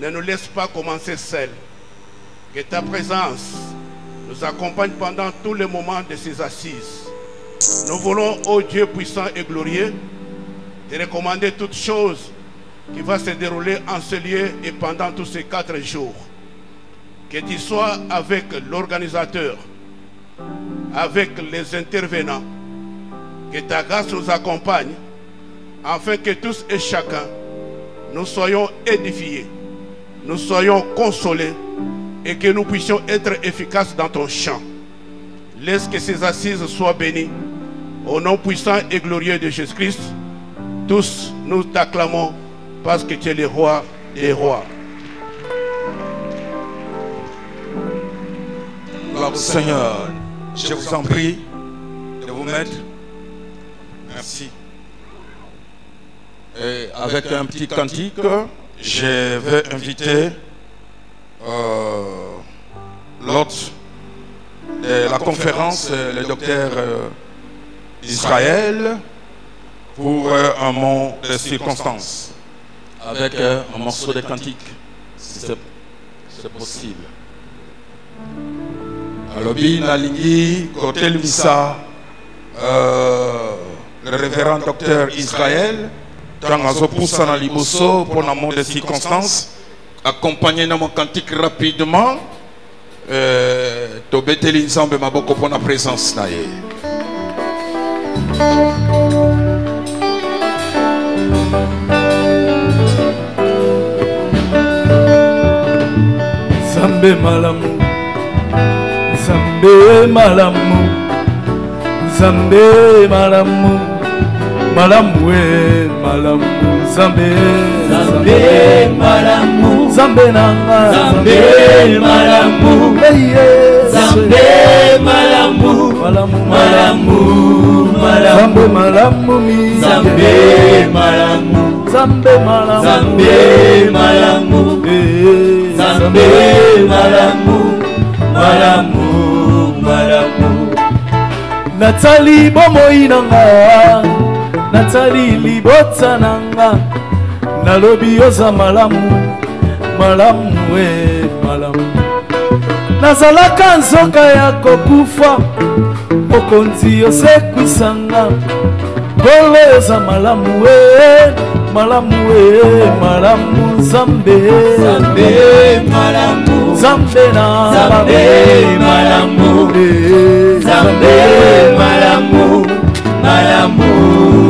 ne nous laisse pas commencer seul. Que ta présence nous accompagne pendant tous les moments de ces assises. Nous voulons, ô Dieu puissant et glorieux, te recommander toutes choses qui va se dérouler en ce lieu et pendant tous ces 4 jours. Que tu sois avec l'organisateur, avec les intervenants, que ta grâce nous accompagne, afin que tous et chacun, nous soyons édifiés, nous soyons consolés et que nous puissions être efficaces dans ton champ. Laisse que ces assises soient bénies. Au nom puissant et glorieux de Jésus-Christ, tous nous t'acclamons parce que tu es le roi des rois. Gloire au Seigneur. Je vous en prie de vous mettre. Merci. Et avec un petit cantique, je vais inviter l'hôte de la conférence, le docteur Israël, pour un mot de circonstance, avec un morceau de cantique, si c'est possible. Alobi Nalingi, côté Missa, le révérend docteur Israël, Tangazo Poussana Liboso, pour un mot de circonstance, accompagné dans mon cantique rapidement, Tobeteli Nzambe Maboko pour la présence. Zambe malamu, Zambe malamu, Zambe malamu, malamu we malamu, Zambe, Zambe malamu, Zambe nanga, Zambe malamu, Zambe malamu, malamu malamu, Zambe malamu mi, Zambe malamu, Zambe malamu, Zambe malamu, Zambe malamu, malamu malamu. Natali bomoi nanga, Natali libota nanga, nalobi oza malamu, malamu we malamu. Nazalaka nzoka ya kokufa, mokonzi osekwisanga, ngolo oza malamu we, malamu we, malamu Zambe, Zambe malamu, Zambe na Zambe malamu, Zambe malamu, malamu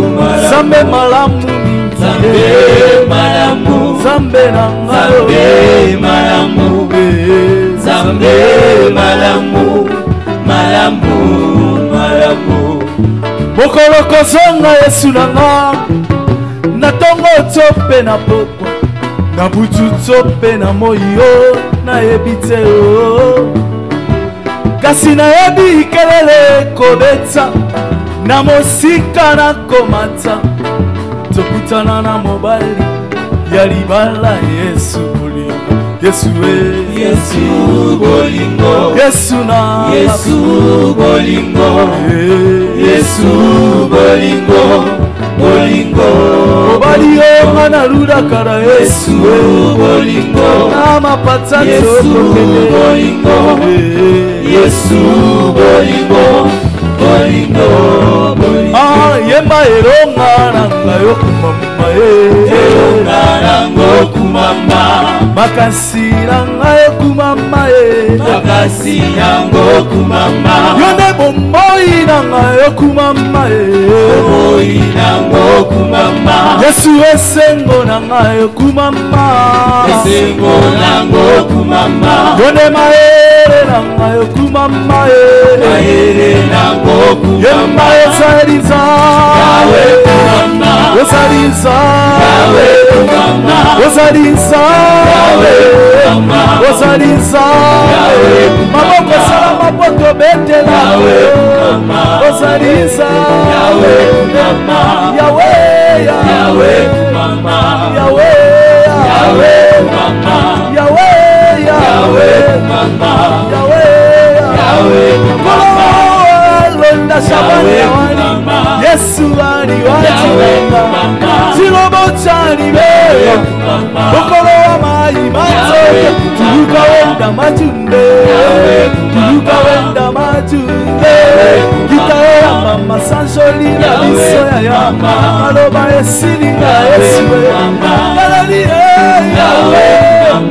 malamu, Zambe malamu, Zambe malamu, Zambe na Zambe malamu, Zambe malamu, malamu malamu. Bokoloko zonga Yesu nanga, na tongo tope na pokwa, na butu tope na moyo, na ebite o. Kasi na ebi kelele kobeta, na mosika na komata, tokutana na mobali, ya libala Yesu bolingo, Yesu we, Yesu bolingo, Yesu na, Yesu bolingo, Yesu bolingo, bolingo, mobali yo ngana luda kara Yesu bolingo, na mapata Yesu bolingo, Yesu bolingo, bolingo, bolingo. Ah, yemba eronga nanga yo kumama eronga nanga kumama, makasi nanga yo kumama makasi nanga kumama, yone bomoi nanga yo kumama bomoi nanga kumama, Yesu esengo nanga yo kumama, esengo nanga kumama, yone maere nanga yo kumama maere nanga kumama, yemba esariza yawe kumama, esariza yawe kumama, esariza yawe kumama, esariza yawe kumama, maboko sala mapoto betela yawe kumama, esariza yawe kumama, yawe yawe kumama, yawe yawe kumama, yawe yawe kumama, yawe yawe kumama, londa shabani Yesu aliwajiweka, sirobo chani beko, bokolo wa imatsoke tuluka wenda majunde tuluka wenda majunde gitae ya mama sanjoli na biso ya yamba maloba esilinga eswe naleli yawe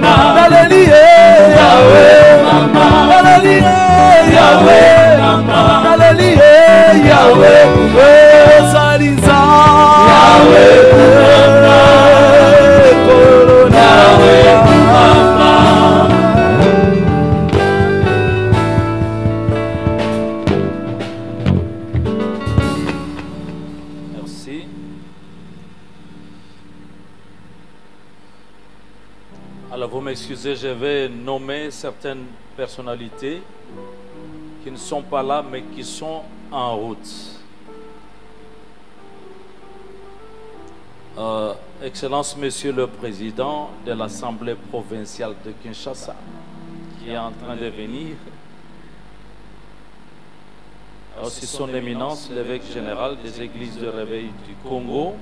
naleli yawe naleli yawe naleli yawe ozaliza yawe korona Merci. Alors vous m'excusez, je vais nommer certaines personnalités qui ne sont pas là mais qui sont en route. Excellence Monsieur le Président de l'Assemblée provinciale de Kinshasa, qui est en train de venir. Aussi son éminence, l'évêque général des églises de réveil du Congo.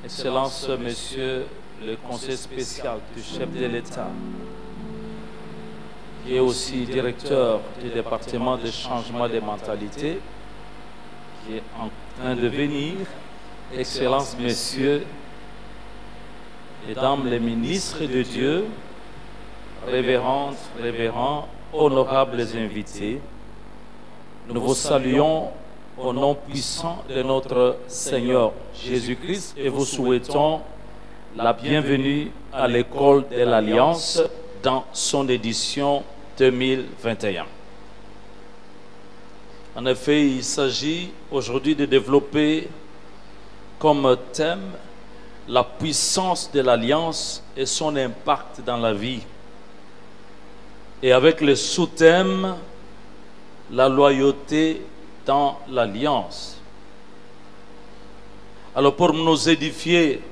Excellence Monsieur le conseiller spécial du chef de l'État, qui est aussi directeur du département de changement des mentalités, qui est en train de venir. Excellences, messieurs, mesdames les ministres de Dieu, révérends, honorables invités, nous vous saluons au nom puissant de notre Seigneur Jésus-Christ et vous souhaitons la bienvenue à l'école de l'Alliance dans son édition 2021. En effet, il s'agit aujourd'hui de développer comme thème la puissance de l'Alliance et son impact dans la vie. Et avec le sous-thème, la loyauté dans l'Alliance. Alors pour nous édifier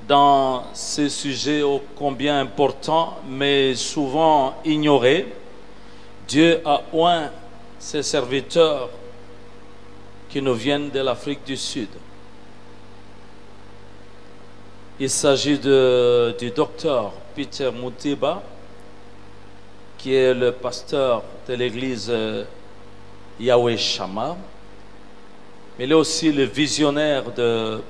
dans ce sujet ô combien important, mais souvent ignoré, Dieu a oint ses serviteurs qui nous viennent de l'Afrique du Sud. Il s'agit du docteur Peter Muteba, qui est le pasteur de l'église Yahweh Shammah. Il est aussi le visionnaire de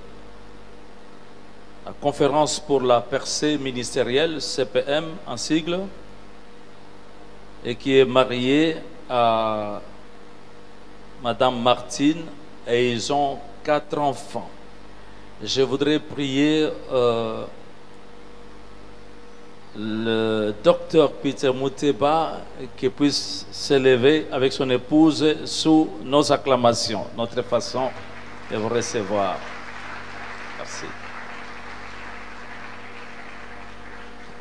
la conférence pour la percée ministérielle, CPM en sigle, et qui est marié à Madame Martine, et ils ont 4 enfants. Je voudrais prier le docteur Peter Muteba qui puisse s'élever avec son épouse sous nos acclamations, notre façon de vous recevoir. Merci.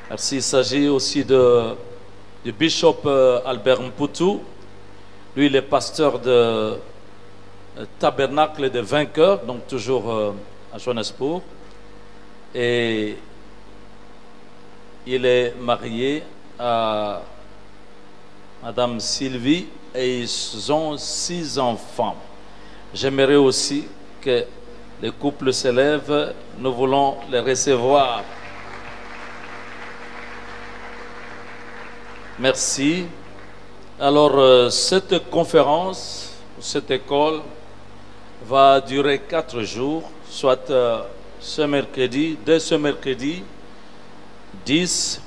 Merci. Il s'agit aussi du bishop Albert Mputu. Lui, il est pasteur de tabernacle des vainqueurs, donc toujours à Johannesburg, et il est marié à Madame Sylvie et ils ont 6 enfants. J'aimerais aussi que les couples s'élèvent, nous voulons les recevoir. Merci. Alors cette conférence, cette école va durer 4 jours, soit ce mercredi, dès ce mercredi 10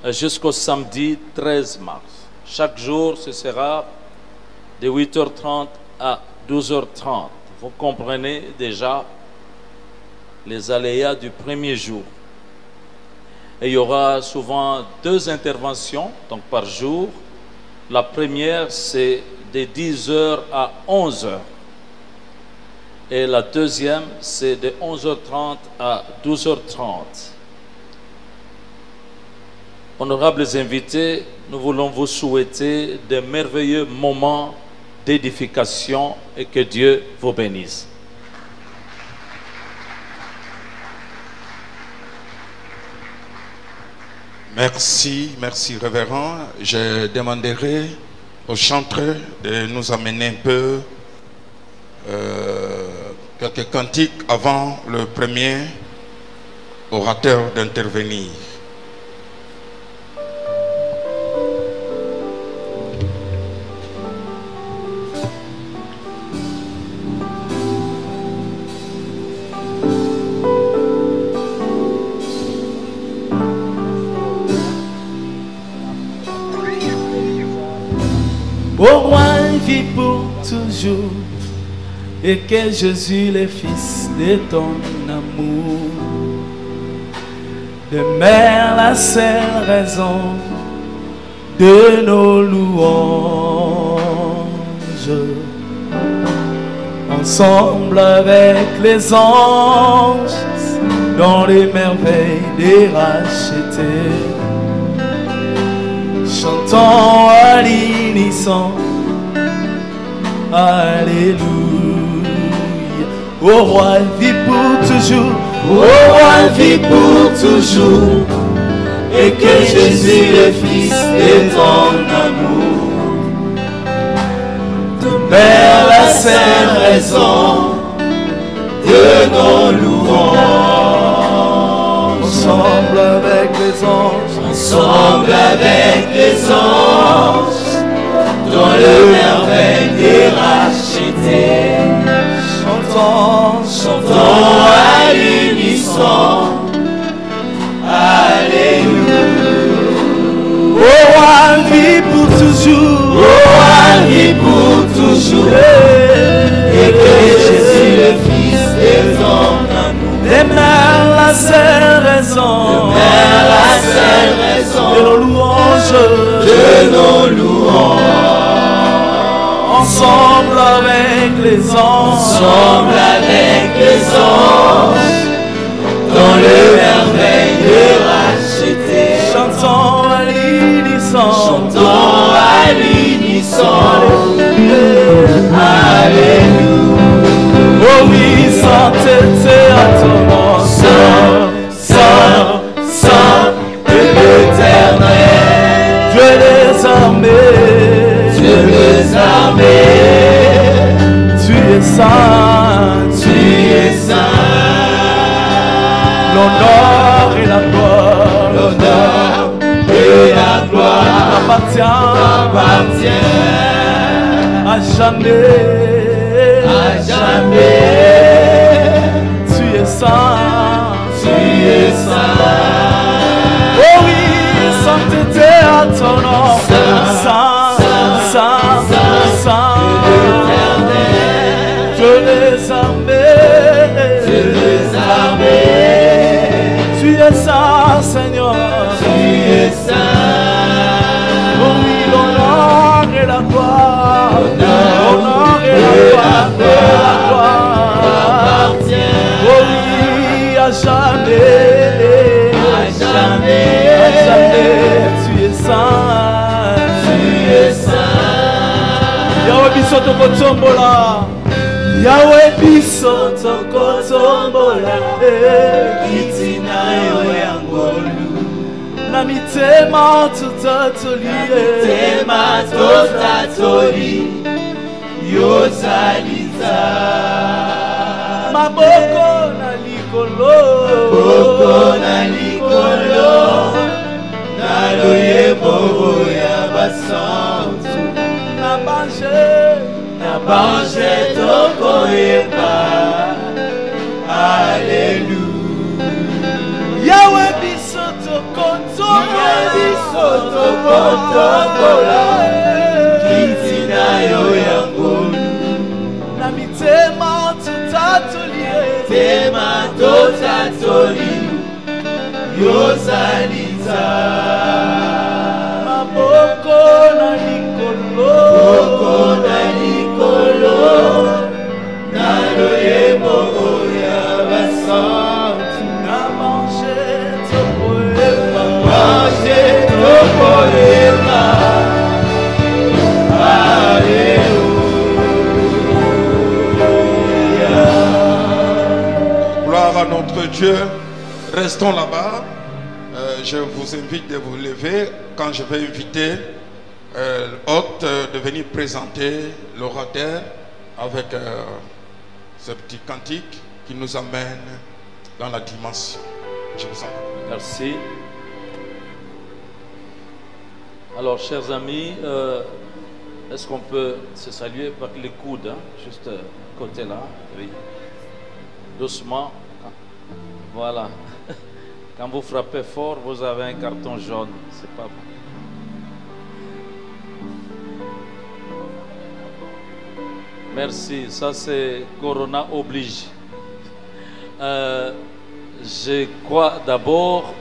jusqu'au samedi 13 mars. Chaque jour, ce sera de 8h30 à 12h30. Vous comprenez déjà les aléas du premier jour. Et il y aura souvent 2 interventions donc par jour. La première, c'est de 10h à 11h. Et la deuxième, c'est de 11h30 à 12h30. Honorables invités, nous voulons vous souhaiter de merveilleux moments d'édification et que Dieu vous bénisse. Merci, merci révérend. Je demanderai au chanteur de nous amener un peu quelques cantiques avant le premier orateur d'intervenir. Au roi vit pour toujours, et que Jésus le Fils de ton amour demeure la seule raison de nos louanges. Ensemble avec les anges, dans les merveilles des rachetés, chantons à l'unisson, Alléluia. Au roi vit pour toujours, au roi vit pour toujours, et que Jésus le Fils de ton amour demeure la seule raison de nos louanges. Ensemble avec les anges, ensemble avec les anges, dans le merveille des rachetés, chantons à l'unisson, Alléluia. Au roi vit pour toujours, au roi vit pour toujours, et que Jésus le Fils de ton amour demeure la seule raison, de nos louanges, ensemble avec les anges, dans le merveille de racheter, chantons à l'unisson, Alléluia. Oh oui, sainteté à ton nom, Saint, Saint de l'Éternel, Dieu des armées, tu es saint, l'honneur et la gloire, appartient à jamais. Tu es saint, oh oui, sainteté à ton nom, Saint, Dieu des armées, tu es saint, Seigneur, oh oui, l'honneur et la gloire, oh oui, à jamais, tu es saint, Yahweh biso tokotombola, Yahweh biso tokotombola, kitina yo yangolu, na mitema tutatoli, yozaliza, maboko na likolo, na loyebo ya basantu, na bange tokoyeba, Alléluia. Yahweh biso tokotombola, kitina yo yangolu, na mitema tutatoli, yozaliza, maboko na likolo, na loyebo ya basantu, na bange tokoyeba, Gloire à notre Dieu. Restons là-bas. Je vous invite de vous lever quand je vais inviter l'hôte de venir présenter l'orateur avec ce petit cantique qui nous amène dans la dimension. Je vous en prie. Merci. Alors, chers amis, est-ce qu'on peut se saluer par les coudes, hein, juste côté là, oui. Doucement. Voilà. Quand vous frappez fort, vous avez un carton jaune. C'est pas bon. Merci. Ça, c'est Corona oblige. Je crois d'abord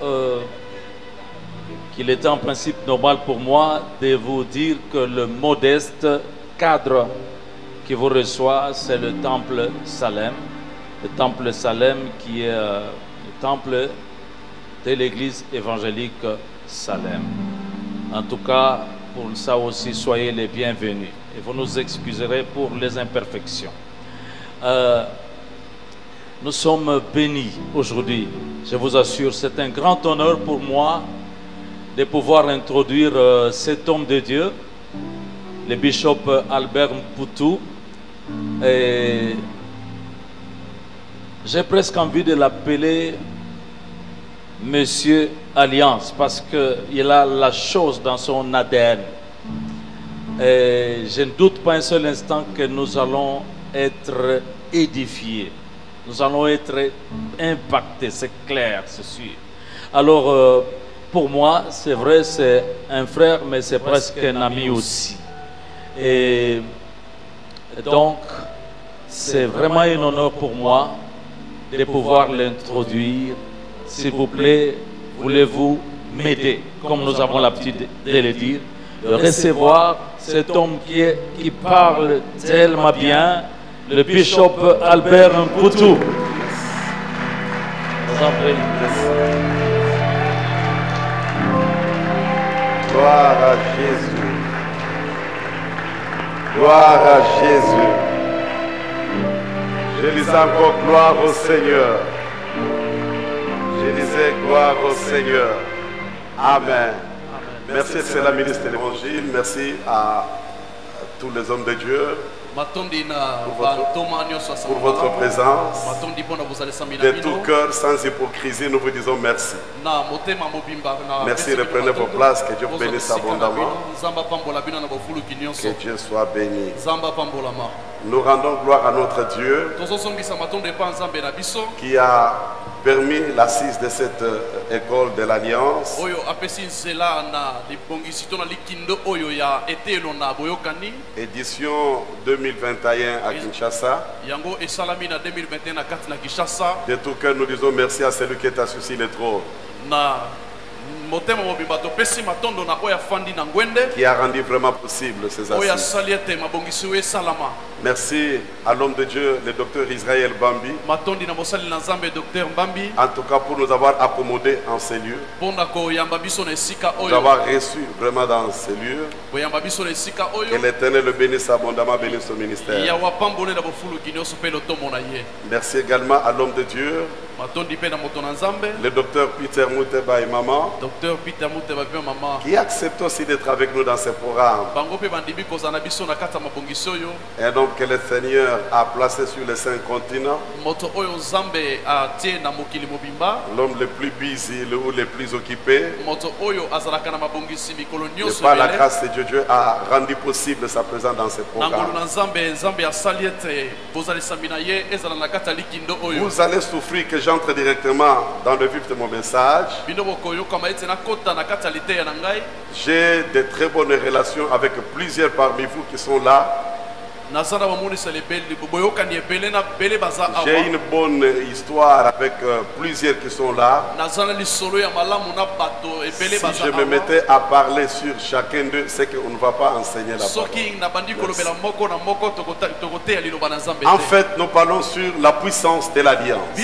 qu'il était en principe normal pour moi de vous dire que le modeste cadre qui vous reçoit, c'est le temple Salem. Le temple Salem qui est le temple de l'église évangélique Salem. En tout cas, pour ça aussi, soyez les bienvenus. Et vous nous excuserez pour les imperfections. Nous sommes bénis aujourd'hui. Je vous assure, c'est un grand honneur pour moi de pouvoir introduire cet homme de Dieu, le bishop Albert Mpoutou. Et j'ai presque envie de l'appeler Monsieur Alliance parce qu'il a la chose dans son ADN. Et je ne doute pas un seul instant que nous allons être édifiés. Nous allons être impactés, c'est clair, c'est sûr. Alors, pour moi, c'est vrai, c'est un frère, mais c'est presque un ami aussi. Et donc, c'est vraiment un honneur pour moi de pouvoir l'introduire. S'il vous plaît, voulez-vous m'aider, comme nous avons l'habitude de le dire, de recevoir cet homme qui parle tellement bien, le bishop Albert Mpoutou. Gloire à Jésus. Gloire à Jésus. Je dis encore gloire au Seigneur. Je disais gloire au Seigneur. Amen. Merci, c'est la ministre de l'Évangile. Merci à tous les hommes de Dieu pour votre présence. De tout cœur, sans hypocrisie, nous vous disons merci. Merci, reprenez vos places, que Dieu vous bénisse abondamment. Que Dieu soit béni. Nous rendons gloire à notre Dieu qui a permis l'assise de cette école de l'Alliance. Édition 2021 à Kinshasa. De tout cœur, nous disons merci à celui qui est assis sur le trône, qui a rendu vraiment possible ces assises. Merci à l'homme de Dieu, le docteur Israël Bambi, en tout cas pour nous avoir accommodés en ces lieux, pour nous avoir reçus vraiment dans ces lieux. Que l'Éternel le bénisse abondamment, bénisse son ministère. Merci également à l'homme de Dieu, le docteur Peter Mouteba et maman, qui accepte aussi d'être avec nous dans ce programme. Et donc que le Seigneur a placé sur les 5 continents l'homme le plus busy ou le plus occupé. Et par la grâce de Dieu, Dieu a rendu possible sa présence dans ce programme. Vous allez souffrir que j'entre directement dans le vif de mon message. J'ai de très bonnes relations avec plusieurs parmi vous qui sont là. J'ai une bonne histoire avec plusieurs qui sont là. Si je me mettais à parler sur chacun d'eux, c'est qu'on ne va pas enseigner la parole. En fait, nous parlons sur la puissance de l'alliance.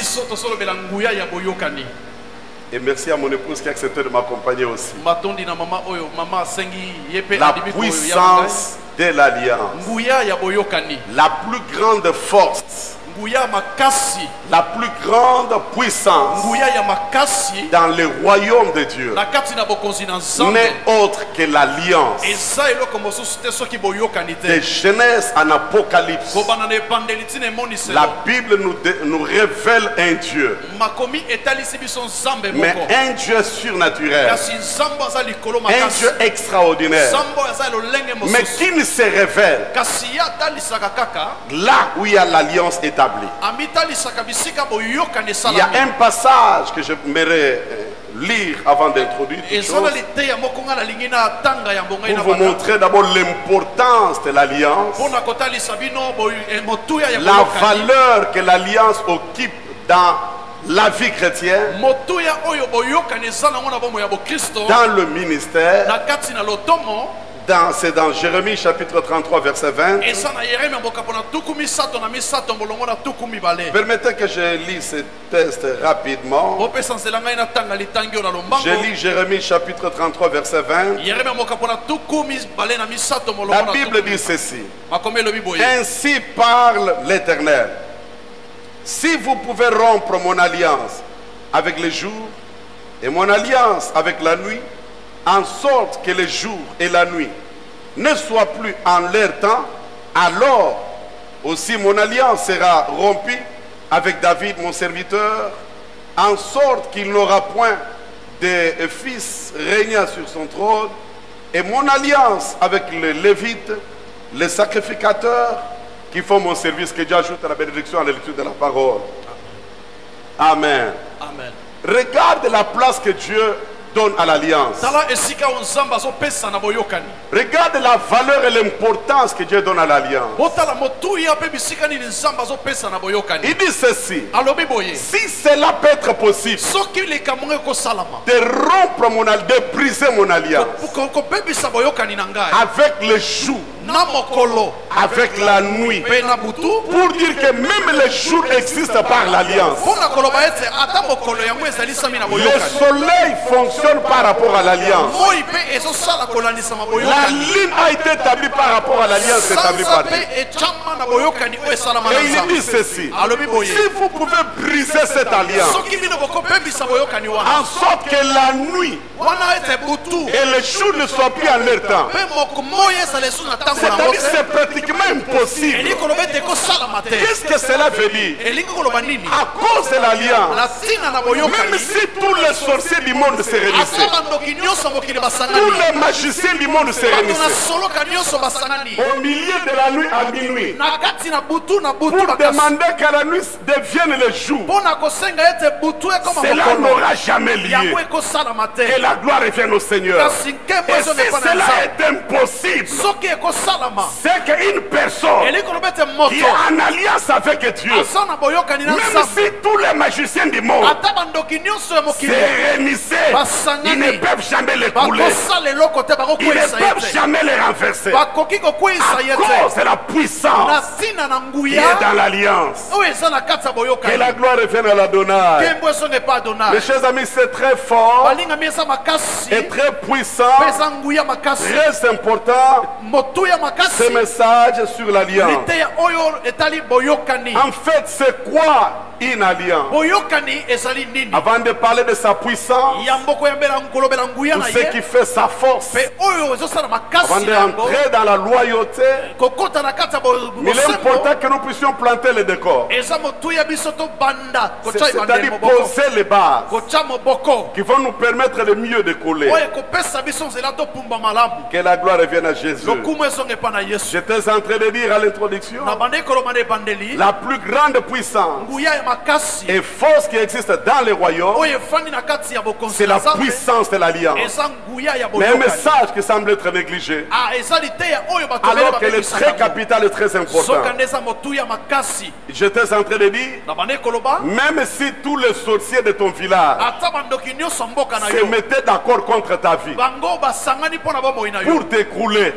Et merci à mon épouse qui a accepté de m'accompagner aussi. La puissance de l'alliance. La plus grande force la plus grande puissance dans le royaume de Dieu n'est autre que l'alliance de Genèse en Apocalypse. La Bible nous révèle un Dieu, mais un Dieu surnaturel, un Dieu extraordinaire, mais qui ne se révèle là où il y a l'alliance établie. Il y a un passage que j'aimerais lire avant d'introduire toute chose, pour vous montrer d'abord l'importance de l'alliance, la valeur que l'alliance occupe dans la vie chrétienne, dans le ministère. C'est dans Jérémie chapitre 33 verset 20. Permettez que je lise ce texte rapidement. Je lis Jérémie chapitre 33 verset 20. La Bible dit ceci: ainsi parle l'Éternel, si vous pouvez rompre mon alliance avec le jour et mon alliance avec la nuit, en sorte que le jour et la nuit ne soient plus en leur temps, alors aussi mon alliance sera rompue avec David mon serviteur, en sorte qu'il n'aura point de fils régnant sur son trône, et mon alliance avec les Lévites, les sacrificateurs qui font mon service. Que Dieu ajoute à la bénédiction à la lecture de la parole. Amen. Amen. Regarde la place que Dieu donne à l'alliance. Regarde la valeur et l'importance que Dieu donne à l'alliance. Il dit ceci: si cela peut être possible de rompre mon alliance, de briser mon alliance avec le jour, avec la nuit, pour dire que même le jour existe par l'alliance. Le soleil fonctionne par rapport à l'alliance. La ligne a été établie par rapport à l'alliance établie par Dieu. Et il dit ceci: si vous pouvez briser cette alliance, en sorte que la nuit et le jour ne soient plus en leur temps, c'est-à-dire c'est pratiquement impossible. Qu'est-ce que cela veut dire? À cause de l'alliance, même si tous les sorciers du monde se réunissaient, tous les magiciens du monde se réunissaient au milieu de la nuit à minuit pour demander que la nuit devienne le jour, cela n'aura jamais lieu. Que la gloire revienne au Seigneur. Et si cela est impossible, c'est qu'une personne qui est en alliance avec Dieu, même si tous les magiciens du monde se réunissaient, ils ne peuvent jamais les couler, ils ne peuvent jamais les renverser, à cause de la puissance qui est dans l'alliance. Que la gloire revienne à l'Adonai. Mes chers amis, c'est très fort et très puissant, très important, ce message sur l'alliance. En fait, c'est quoi une alliance? Avant de parler de sa puissance, ou ce qui fait sa force, avant d'entrer dans la loyauté, il est important que nous puissions planter le décor, c'est-à-dire poser les bases qui vont nous permettre de mieux décoller. Que la gloire revienne à Jésus. J'étais en train de dire à l'introduction, la plus grande puissance et force qui existe dans les royaumes, c'est la puissance de l'alliance. Mais un message qui semble être négligé, alors qu'elle est très capitale et très importante. J'étais en train de dire, même si tous les sorciers de ton village se mettaient d'accord contre ta vie pour t'écrouler,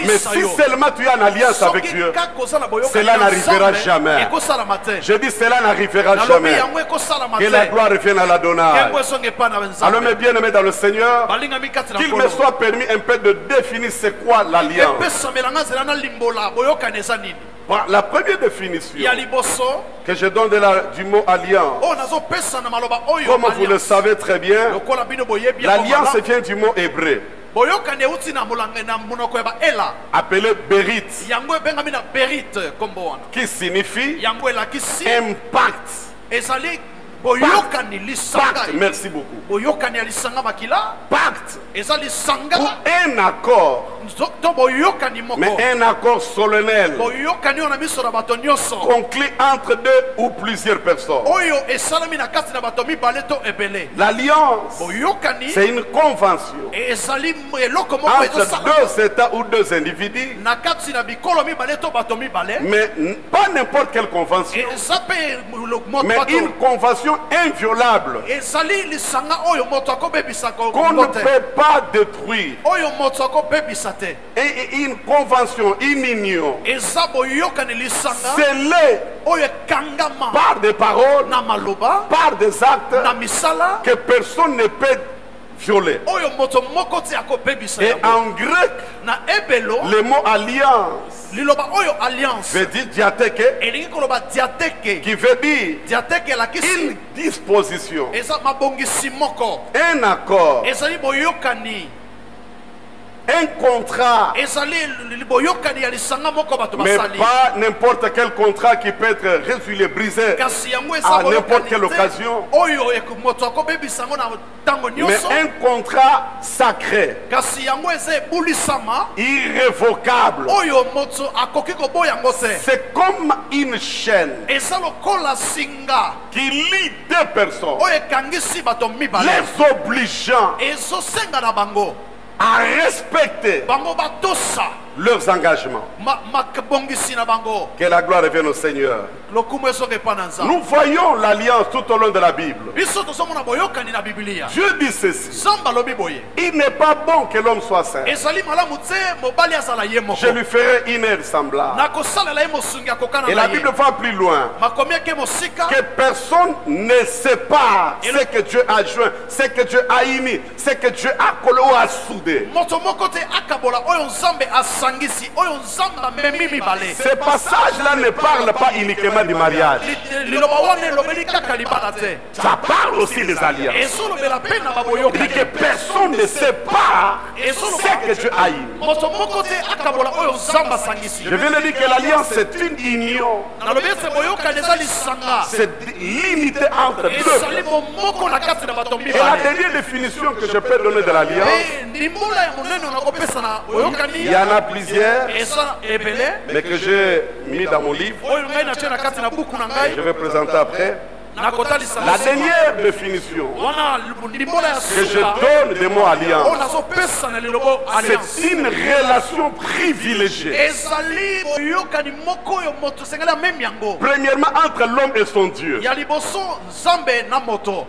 mais si seulement tu es en alliance avec Dieu, cela n'arrivera jamais. Je dis cela n'arrivera jamais. Que la gloire revienne à l'Adonai. Alors mes bien-aimés dans le Seigneur, qu'il me soit permis un peu de définir c'est quoi l'alliance. La première définition que je donne du mot alliance, comme vous le savez très bien, l'alliance vient du mot hébreu appelé Berit, qui signifie impact. Pacte, merci beaucoup. Pacte ou un accord, mais un accord solennel conclu entre deux ou plusieurs personnes. L'alliance, c'est une convention entre deux États ou deux individus, mais pas n'importe quelle convention, mais une convention inviolable qu'on ne peut pas détruire. Et une convention, une union scellée par des paroles, par des actes que personne ne peut violer. Et en grec, le mot alliance veut dire diatheke, qui veut dire une disposition, un accord, un contrat, mais pas n'importe quel contrat qui peut être résilié, brisé à n'importe quelle occasion, mais un contrat sacré, irrévocable. C'est comme une chaîne qui lie deux personnes, les obligeant à respecter leurs engagements. Que la gloire revienne au Seigneur. Nous voyons l'alliance tout au long de la Bible. Dieu dit ceci: il n'est pas bon que l'homme soit saint. Je lui ferai une œuvre semblable. Et la Bible va plus loin: que personne ne sépare ce que Dieu a joint, ce que Dieu a uni, ce que Dieu a collé ou a soudé. Ce passage-là ne parle pas uniquement du mariage, ça parle aussi des alliances. Il dit que personne ne sépare ce que Dieu a uni. Je viens de dire que l'alliance, c'est une union, c'est l'unité entre deux. Et la dernière définition que je peux donner de l'alliance, il y en a plusieurs, mais que j'ai mis dans mon livre, je vais présenter après. La dernière définition que je donne des mots alliance, c'est une relation privilégiée. Premièrement, entre l'homme et son Dieu,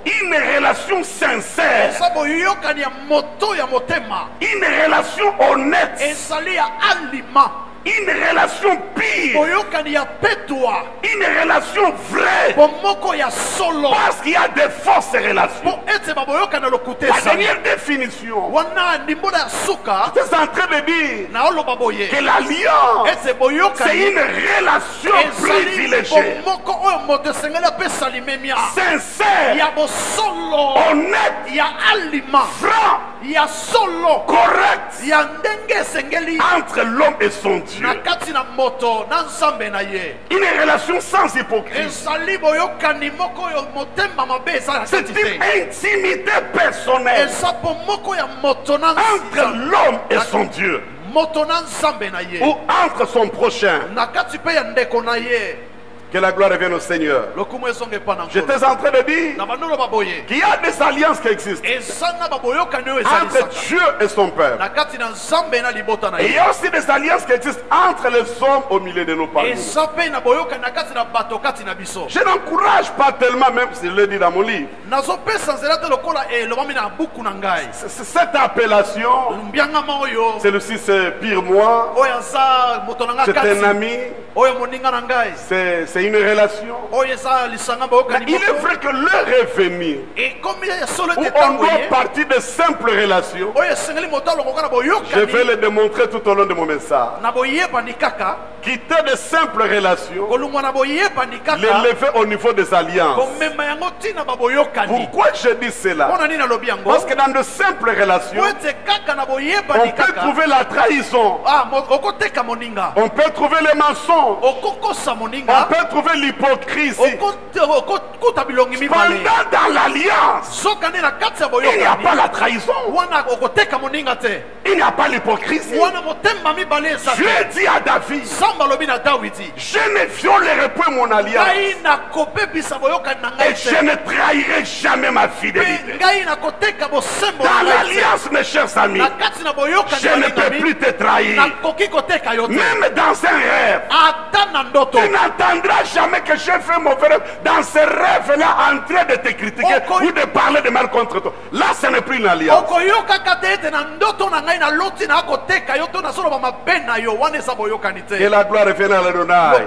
une relation sincère, une relation honnête, une relation pure, une relation vraie, parce qu'il y a des fausses relations. La dernière définition, je suis en train de dire que l'alliance, c'est une relation privilégiée, sincère, honnête, franc, correct, entre l'homme et son Dieu. Une relation sans hypocrisie. C'est une intimité personnelle entre l'homme et son Dieu, ou entre son prochain. Que la gloire revienne au Seigneur. J'étais en train de dire qu'il y a des alliances qui existent entre Dieu et son peuple. Et il y a aussi des alliances qui existent entre les hommes au milieu de nos parmi. Je n'encourage pas tellement, même si je le dis dans mon livre, cette appellation. Celui-ci c'est pire moi, c'est un ami, c'est C'est une relation. Mais il est vrai que l'heure est venue où on doit partir de simples relations. Je vais le démontrer tout au long de mon message. Quitter de simples relations, l'élever au niveau des alliances. Pourquoi je dis cela? Parce que dans de simples relations, on peut trouver la trahison, on peut trouver les mensonges, on peut trouver l'hypocrisie. Pendant dans l'alliance, il n'y a pas la trahison, il n'y a pas l'hypocrisie. Dieu dit à David, je ne violerai point mon alliance et je ne trahirai jamais ma fidélité. Dans l'alliance, mes chers amis, je ne peux plus te trahir. Même dans un rêve, tu n'entendras jamais que j'ai fait mauvais rêve. Dans ce rêve-là, en train de te critiquer ou de parler de mal contre toi. Là, ce n'est plus une alliance. Que la gloire revienne à l'Adonai.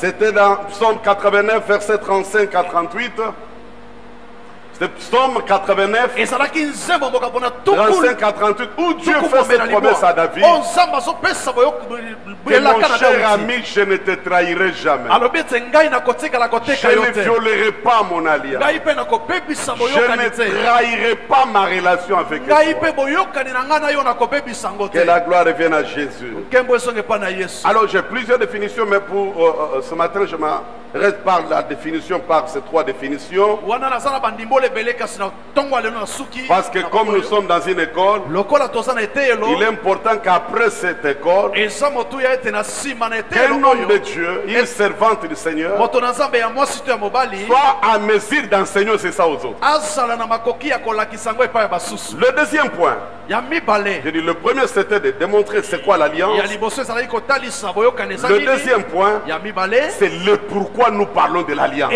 C'était dans Psaume 89, verset 35 à 38. C'est Psaume 89, 35 à 38, où Dieu fait cette promesse à David. Que mon cher ami, je ne te trahirai jamais. Je ne violerai pas mon alliance. Je ne trahirai pas ma relation avec toi. Que la gloire revienne à Jésus. Alors j'ai plusieurs définitions, mais pour ce matin, je m'arrête par la définition, par ces trois définitions. Parce que comme nous sommes dans une école, il est important qu'après cette école, qu'un homme de Dieu, une servante du Seigneur, soit à mesure d'enseigner c'est ça aux autres. Le deuxième point, je dis, le premier c'était de démontrer c'est quoi l'alliance. Le deuxième point, c'est le pourquoi nous parlons de l'alliance.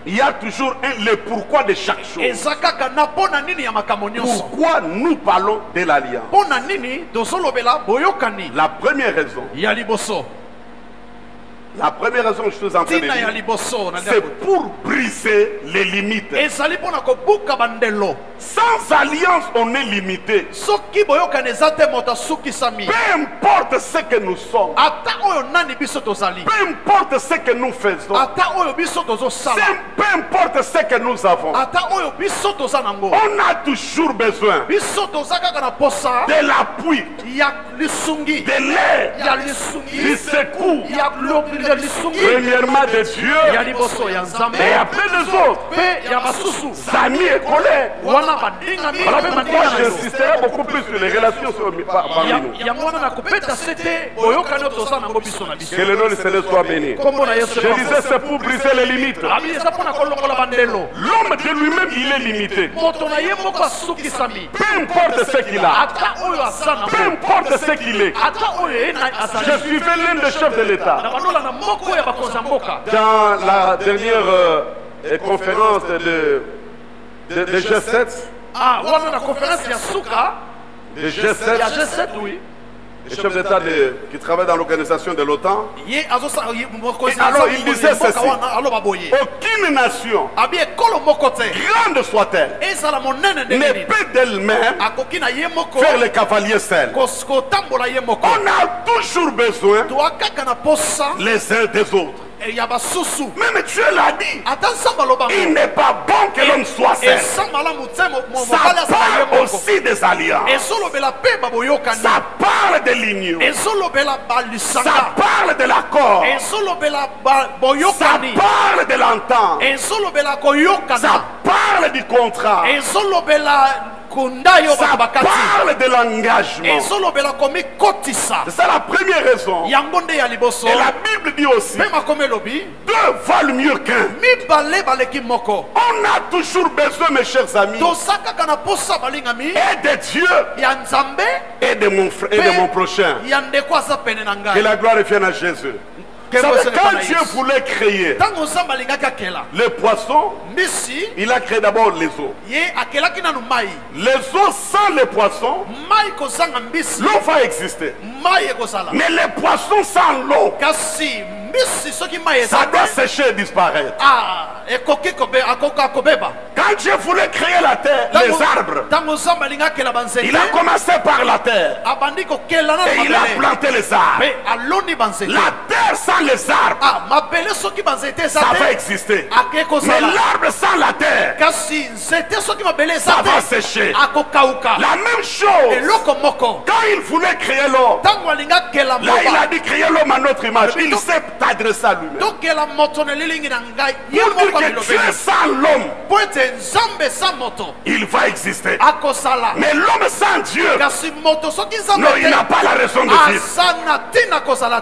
Il y a toujours le pourquoi de chaque chose. Pourquoi nous parlons de l'alliance? La première raison, la première raison que je suis en train de dire, c'est pour briser les limites. Sans alliance, on est limité. Peu importe ce que nous sommes, peu importe ce que nous faisons, peu importe ce que nous avons, on a toujours besoin de l'appui, de l'aide, du secours. Premièrement de Dieu et après des autres, amis et collègues. Voilà pourquoi j'insisterai beaucoup plus sur les relations parmi nous. Que le nom du Seigneur soit béni. Je disais c'est pour briser les limites. L'homme de lui-même il est limité. Peu importe ce qu'il a, peu importe ce qu'il est. Je suivais l'un des chefs de l'État dans la dernière conférence de G7. De G7, oui. Les chefs d'État qui travaillent dans l'organisation de l'OTAN. Alors il disait ceci: aucune nation, grande soit-elle, ne peut d'elle-même faire le cavalier seul. On a toujours besoin les uns des autres. Même Dieu l'a dit, il n'est pas bon que l'homme soit seul. Ça parle aussi des alliances. Ça parle de l'union. Ça parle de l'accord. Ça parle de l'entente. Ça parle du contrat. Ça parle de l'engagement. C'est ça la première raison. Et la Bible dit aussi, deux valent mieux qu'un. On a toujours besoin, mes chers amis, et de Dieu et de mon frère et de mon prochain. Que la gloire revienne à Jésus. quand Dieu voulait créer les poissons, il a créé d'abord les eaux. Les eaux sans les poissons, l'eau va exister. Mais les poissons sans l'eau, ça doit sécher et disparaître. Quand Dieu voulait créer la terre, les arbres, il a commencé par la terre et il a planté les arbres. La terre sans les arbres, ça va exister. Mais l'arbre sans la terre, ça va sécher. La même chose, quand il voulait créer l'homme, là il a dit créer l'homme à notre image. Il s'est adressé à lui-même. Pour dire que Dieu sans l'homme, il va exister. Mais l'homme sans Dieu, non, il n'a pas la raison de vivre.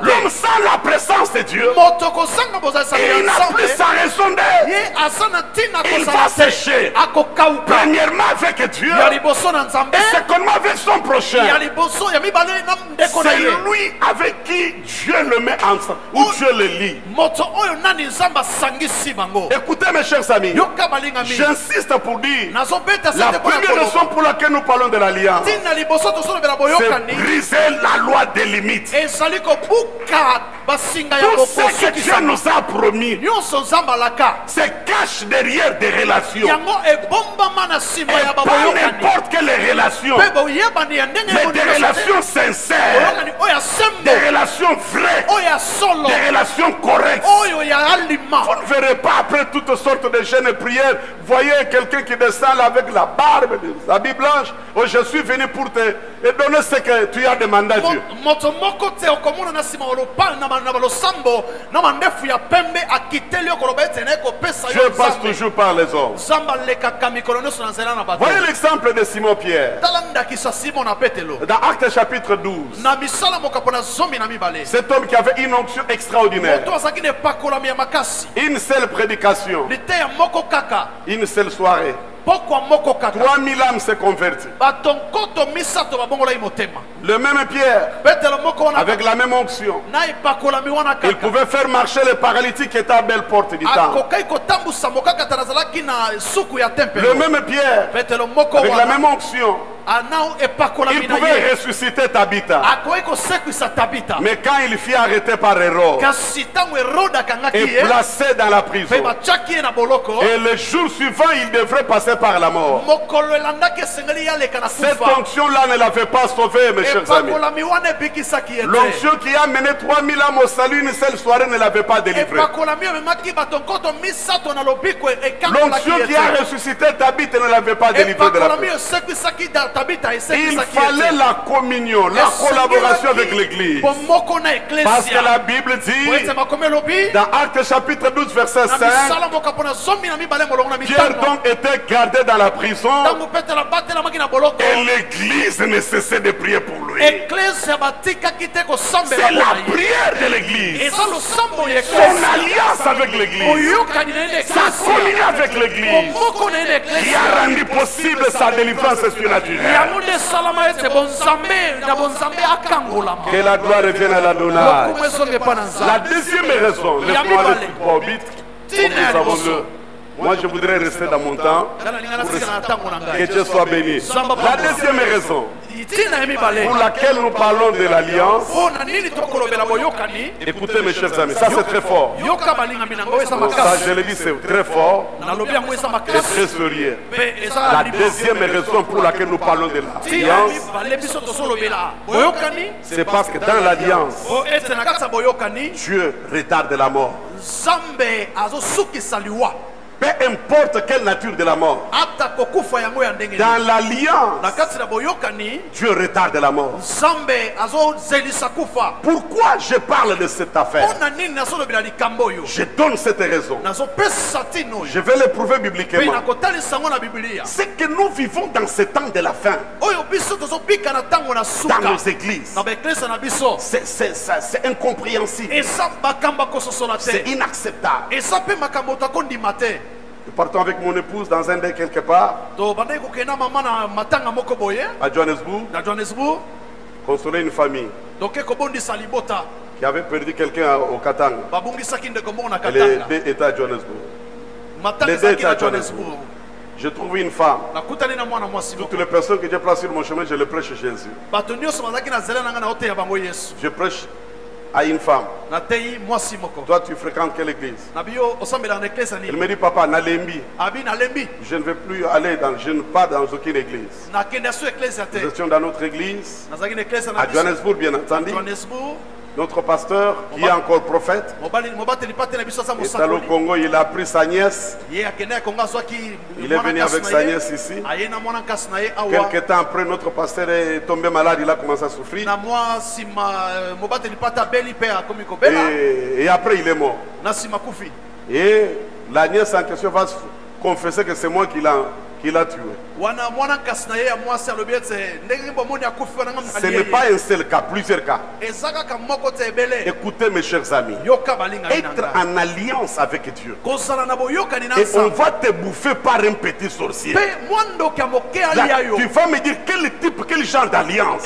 L'homme sans la présence de Dieu, il n'a plus sa raison d'être. Il va sécher. Premièrement avec Dieu, et secondement avec son prochain. C'est lui avec qui Dieu le met ensemble, ou Dieu le lie. Écoutez mes chers amis, j'insiste pour dire, la première raison pour laquelle nous parlons de l'alliance, c'est briser la loi des limites. Tout ce que Dieu nous a promis se cache derrière des relations. Et pas n'importe quelle relation, mais des relations sincères, des relations vraies, des relations correctes. Vous ne verrez pas après toutes sortes de jeûnes et prières, voyez quelqu'un qui descend là avec la barbe, l'habit blanche. Oh, je suis venu pour te donner ce que tu as demandé à Dieu. Dieu passe toujours par les hommes. Voyez l'exemple de Simon Pierre. Dans Actes chapitre 12. Cet homme qui avait une onction extraordinaire. Une seule prédication. Une seule soirée. 3000 âmes se convertissent. Le même Pierre, avec la même onction, il pouvait faire marcher les paralytiques qui étaient à belle porte du temple. Le même Pierre, avec la même onction, il pouvait ressusciter Tabitha. Mais quand il fut arrêté par Hérode et placé dans la prison, et le jour suivant il devrait passer par la mort, cette onction-là ne l'avait pas sauvé, mes chers amis. L'onction qui a mené 3000 âmes au salut une seule soirée ne l'avait pas délivré. L'onction qui a ressuscité Tabitha ne l'avait pas délivré de la prison. Il fallait la communion, la collaboration avec l'église. Parce que la Bible dit, dans Actes chapitre 12 verset 5, Pierre donc était gardé dans la prison et l'église ne cessait de prier pour lui. C'est la prière de l'église, son alliance avec l'église, sa communion avec l'église qui a rendu possible sa délivrance surnaturelle. Que la gloire revienne à l'Adonai. La deuxième raison, laisse-moi aller trop vite, nous avons deux. Moi je voudrais rester dans mon temps pour que Dieu soit béni. La deuxième raison pour laquelle nous parlons de l'alliance, écoutez mes chers amis, ça c'est très fort. Ça je le dis, c'est très fort et très sérieux. La deuxième raison pour laquelle nous parlons de l'alliance, c'est parce que dans l'alliance, Dieu retarde la mort. Peu importe quelle nature de la mort, dans l'alliance, Dieu retarde la mort. Pourquoi je parle de cette affaire? Je donne cette raison. Je vais le prouver bibliquement. C'est que nous vivons dans ce temps de la fin. Dans nos églises, c'est incompréhensible. C'est inacceptable. Nous partons avec mon épouse dans un dé quelque part à Johannesburg, consoler une famille qui avait perdu quelqu'un au Katanga. Et les deux étaient à Johannesburg. Les deux étaient à Johannesburg. Je trouve une femme. Toutes les personnes que Dieu place sur mon chemin, je les prêche Jésus. Je prêche à une femme. Toi, tu fréquentes quelle église? Elle me dit, papa, Nalembi. Je ne vais plus aller je ne pars dans aucune église. Nous étions dans notre église, à Johannesburg, bien entendu. Notre pasteur, qui est encore prophète, est allé au Congo, il a pris sa nièce. Il est venu avec sa nièce ici. Quelques temps après, notre pasteur est tombé malade, il a commencé à souffrir. Et après, il est mort. Et la nièce en question va confesser que c'est moi qui l'a tué. Ce n'est pas un seul cas, plusieurs cas. Écoutez mes chers amis, être en alliance avec Dieu et on va te bouffer par un petit sorcier. Là, tu vas me dire quel genre d'alliance?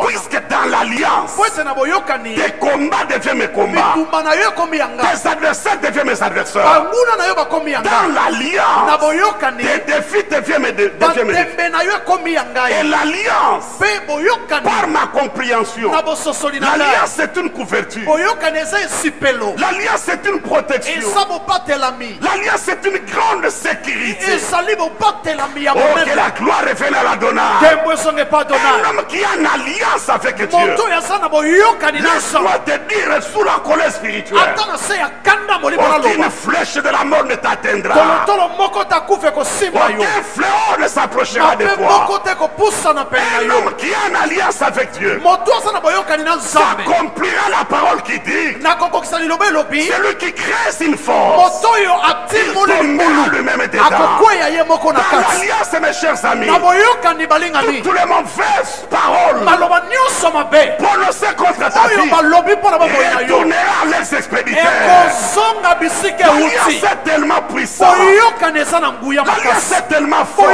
Puisque dans l'alliance, tes combats deviennent mes combats, tes adversaires deviennent mes adversaires. Dans l'alliance, tes défis deviennent mes défis. Et l'alliance, par ma compréhension, l'alliance c'est une couverture. L'alliance c'est une protection. L'alliance c'est une grande sécurité. Oh, que la gloire revienne à l'Adonai. Un homme qui a une alliance avec Dieu, laisse-moi te dire sous la colère spirituelle, aucune flèche de la mort ne t'atteindra. Aucun fléau ne s'approchera de toi. Un homme qui a une alliance avec Dieu s'accomplira la parole qui dit, celui qui crée une force, il tombera lui-même dedans. Dans l'alliance, mes chers amis, toutes les mauvaises paroles prononcées contre ta vie retournera à leurs expéditeurs. L'alliance est tellement puissante. L'alliance est tellement forte.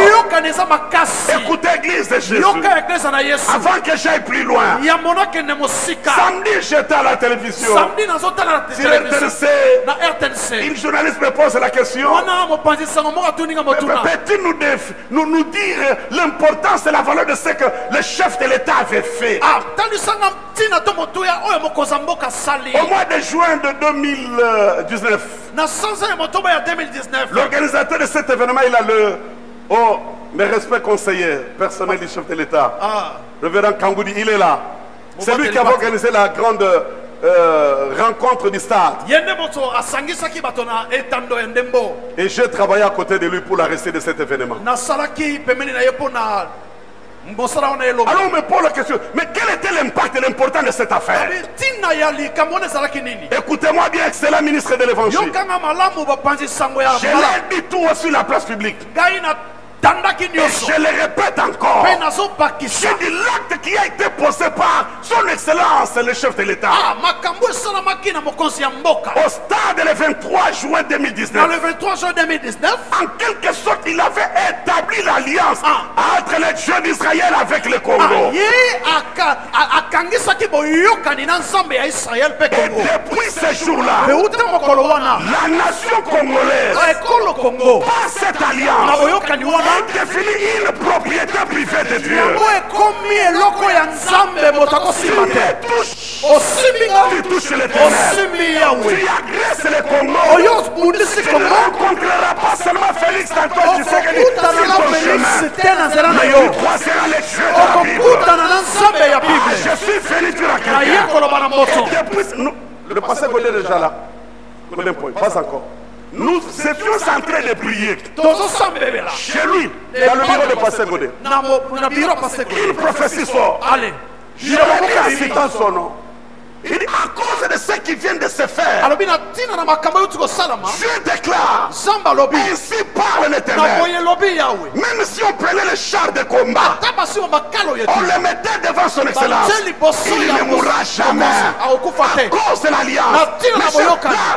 Écoutez, église de Jésus, avant que j'aille plus loin, samedi j'étais à la télévision, sur RTNC, une journaliste me pose la question, peux-tu nous dire l'importance et la valeur de ce que le chef de l'État avait fait? Au mois de juin de 2019, l'organisateur de cet événement, il a mes respects conseillers personnels du chef de l'État, Révérend Kangoudi, il est là. C'est lui qui a organisé la grande rencontre du stade. Et j'ai travaillé à côté de lui pour la réussite de cet événement. Alors on me pose la question, mais quel était l'impact et l'importance de cette affaire? Écoutez-moi bien, excellent ministre de l'Évangile. Je l'ai dit tout sur la place publique. Et je le répète encore, j'ai dit l'acte qui a été posé par son excellence le chef de l'État au stade le 23 juin 2019. En quelque sorte, il avait établi l'alliance entre les dieux d'Israël avec le Congo. Et depuis ce jour-là, la nation congolaise, par cette alliance, définit une propriété privée de Dieu. Tu touches l'éternel, tu agresses le Congo, tu ne rencontreras pas seulement Félix Antoine Tshisekedi sur ton chemin, mais tu croiseras les dieux de la Bible. Je suis Félix Tshisekedi. Depuis le pasteur Godé est déjà là. Pas encore. Nous étions en train de prier chez lui, dans le bureau de pasteur Godé. Il prophétise fort. Je l'ai citant son nom. Il dit, à cause de ce qui vient de se faire, Je déclare, ainsi parle l'Éternel. Même si on prenait le char de combat, on le mettait devant son excellence, il ne mourra jamais à cause de l'alliance.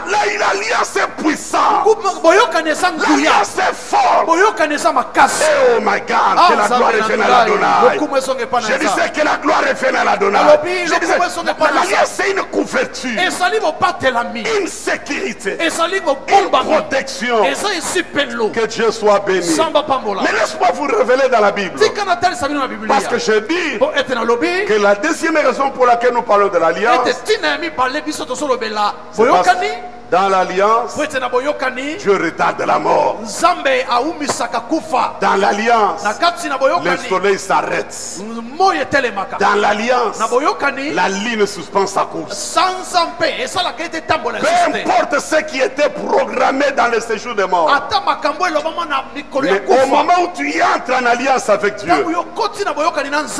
L'alliance est puissante, l'alliance est forte. Oh my God, que la gloire revienne à l'Adonai. Je disais que la gloire revienne à l'Adonai. Je disais, l'alliance c'est une couverture, une sécurité, une protection. Que Dieu soit béni. Mais laisse-moi vous révéler dans la Bible, parce que je dis que la deuxième raison pour laquelle nous parlons de l'alliance, dans l'alliance, Dieu retarde la mort. Dans l'alliance, le soleil s'arrête. Dans l'alliance, la ligne suspend sa course. Peu importe ce qui était programmé dans le séjour des morts, mais au moment où tu entres en alliance avec Dieu,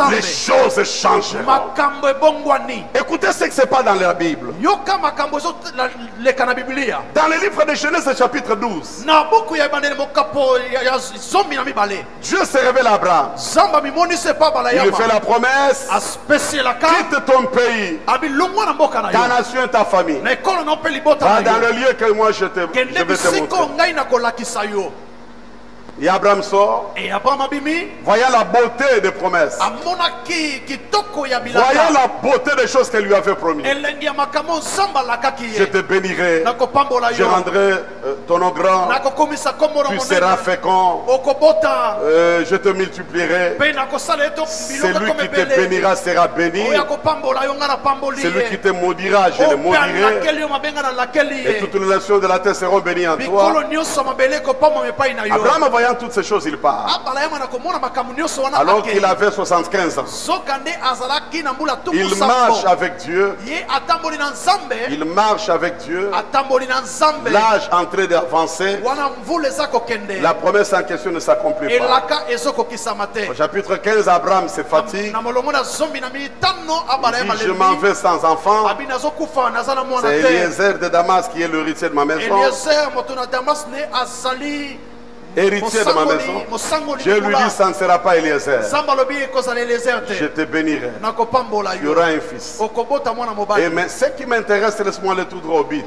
les choses changent. Écoutez ce qui se passe dans la Bible. Dans le livre de Genèse chapitre 12, Dieu se révèle à Abraham. Il lui fait la promesse: quitte ton pays, ta nation et ta famille, va dans le lieu que moi je vais te montrer. Et Abraham sort, voyant la beauté des promesses, voyant la beauté des choses qu'elle lui avait promis. Je te bénirai, je rendrai ton nom grand, tu seras fécond, je te multiplierai. Celui qui te bénira sera béni, celui qui te maudira, je le maudirai, et toutes les nations de la terre seront bénies en toi. Abraham, voyant toutes ces choses, il part. Alors qu'il avait 75 ans, il marche avec Dieu. Il marche avec Dieu. L'âge en train d'avancer. La promesse en question ne s'accomplit pas. Au chapitre 15, Abraham se fatigue. Il dit: je m'en vais sans enfant. C'est Eliezer de Damas qui est l'héritier de ma maison. Héritier de ma maison. Je lui dis: ça ne sera pas Eliezer. Je te bénirai. Tu auras un fils. Et mais ce qui m'intéresse, laisse-moi aller tout droit au but.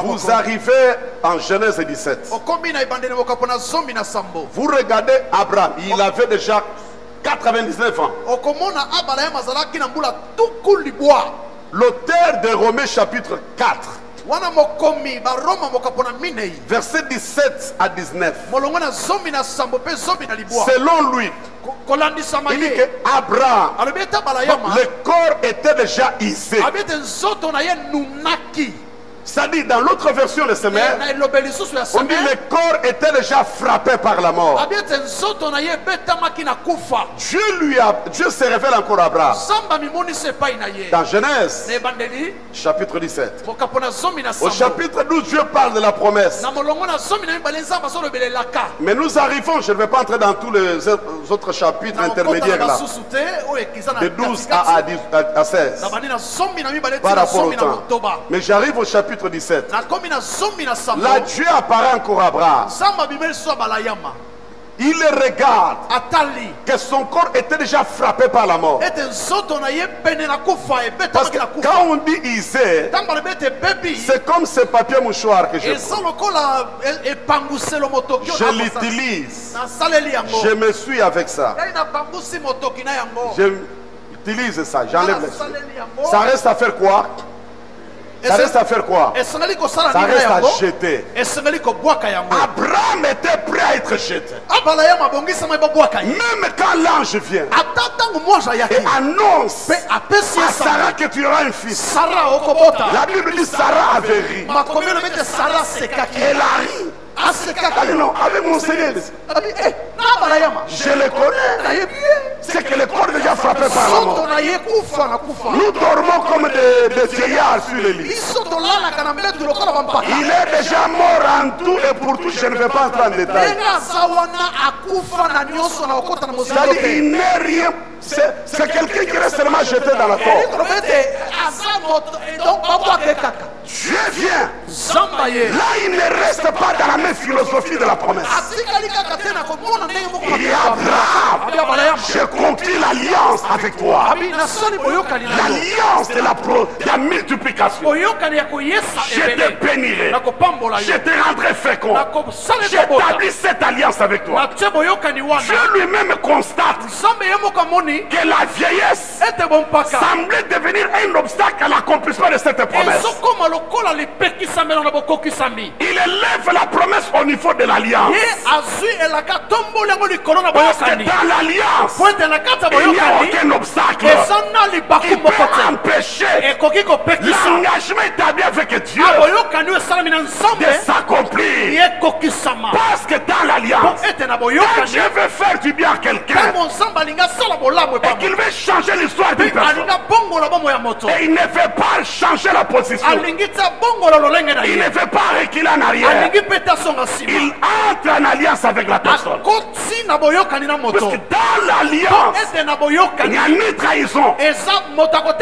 Vous arrivez en Genèse 17. Vous regardez Abraham, il avait déjà 99 ans. L'auteur de Romains chapitre 4, versets 17 à 19. Selon lui, il dit que Abraham, le corps était déjà usé. C'est-à-dire, dans l'autre version de ce maire, on dit le corps était déjà frappé par la mort. Dieu se révèle encore à Abraham. Dans Genèse, chapitre 17. Au chapitre 12, Dieu parle de la promesse. Mais nous arrivons, je ne vais pas entrer dans tous les autres chapitres intermédiaires là, de 12 à 16, par rapport au temps. Mais j'arrive au chapitre 17. Là, Dieu apparaît encore à Abraham. Il regarde que son corps était déjà frappé par la mort. Parce que quand on dit isé, c'est comme ce papier mouchoir que je l'utilise. Je me suis avec ça. J'utilise ça, j'enlève les. Ça reste à faire quoi? Ça reste à faire quoi? Ça reste à jeter. Abraham était prêt à être jeté. Même quand l'ange vient et annonce à Sarah que tu auras un fils, la Bible dit Sarah avait ri. Elle a ri. Avec mon Seigneur, je le connais. C'est que le corps est déjà frappé par la mort. Nous dormons comme des vieillards sur les lits. Il est déjà mort en tout et pour tout. Je ne vais pas entrer en détail. C'est-à-dire, il n'est rien. C'est quelqu'un qui reste seulement jeté dans la tombe. Dieu vient. Là, il ne reste pas dans la même philosophie de la promesse. Il y a Abraham, j'ai conclu l'alliance avec toi. L'alliance de la multiplication. Je te bénirai. Je te rendrai fécond. J'établis cette alliance avec toi. Dieu lui-même constate que la vieillesse semblait devenir un obstacle à l'accomplissement de cette promesse. Il élève la promesse au niveau de l'alliance. Parce que dans l'alliance, il n'y a aucun obstacle qui peut empêcher l'engagement établi avec Dieu de s'accomplir. Parce que dans l'alliance, quand Dieu veut faire du bien à quelqu'un et qu'il veut changer l'histoire d'une personne, et il ne veut pas changer la position, il ne veut pas reculer en arrière, il entre en alliance avec la personne. Parce que dans l'alliance, il n'y a ni trahison, il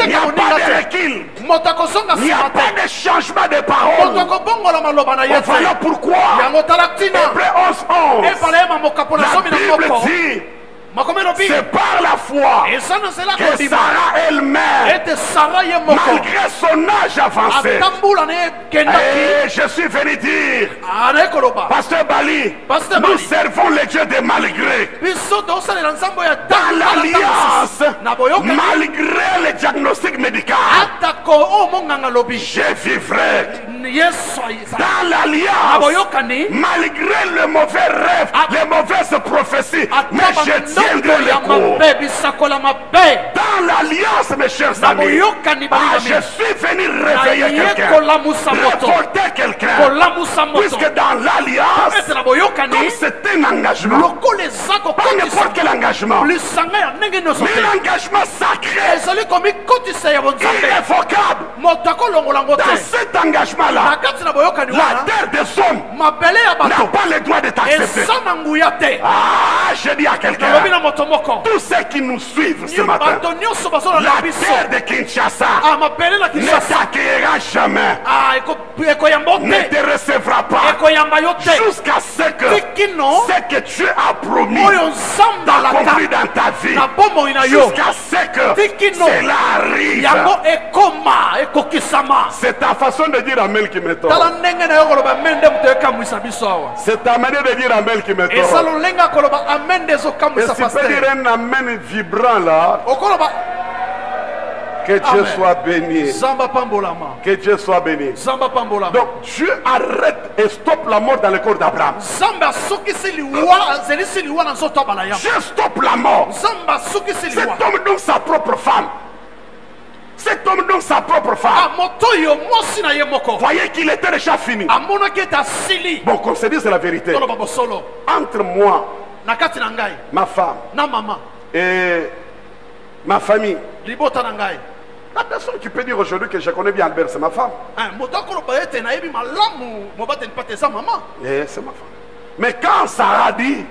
n'y a pas de recul, il n'y a pas de changement de parole. Voilà pourquoi Hébreux 11:11, la Bible dit, c'est par la foi que Sarah elle-même, malgré son âge avancé, et je suis venu dire, Pasteur Bali, nous servons les dieux des malgré. Dans l'alliance, malgré le diagnostic médical, je vivrai. Dans l'alliance, malgré le mauvais rêve, les mauvaises prophéties, mais je tiendrai le coup. Dans l'alliance, mes chers amis, je suis venu réveiller quelqu'un, révolter quelqu'un, puisque dans l'alliance, comme c'est un engagement, pas n'importe quel engagement, mais l'engagement sacré, irrévocable. Dans cet engagement-là, la terre des hommes n'a pas le droit de t'accepter. Ah, je dis à quelqu'un, tous ceux qui nous suivent ce matin, la terre de Kinshasa ne t'accueillera jamais, ne te recevra pas, jusqu'à ce que Dieu a promis d'accomplir dans ta vie, jusqu'à ce que cela arrive. C'est ta façon de dire Amen qui me tord. C'est ta manière de dire Amen qui me tord. Et si tu peux dire un Amen vibrant là, que Dieu soit béni. Que Dieu soit béni. Donc Dieu arrête et stoppe la mort dans le corps d'Abraham. Dieu stoppe la mort. Cet homme donc sa propre femme. Cet homme donc sa propre femme. Voyez qu'il était déjà fini. Bon, qu'on se dise la vérité. Entre moi, ma femme et ma famille, la personne qui peut dire aujourd'hui que je connais bien Albert, c'est ma femme. C'est ma femme. Mais quand Sarah dit,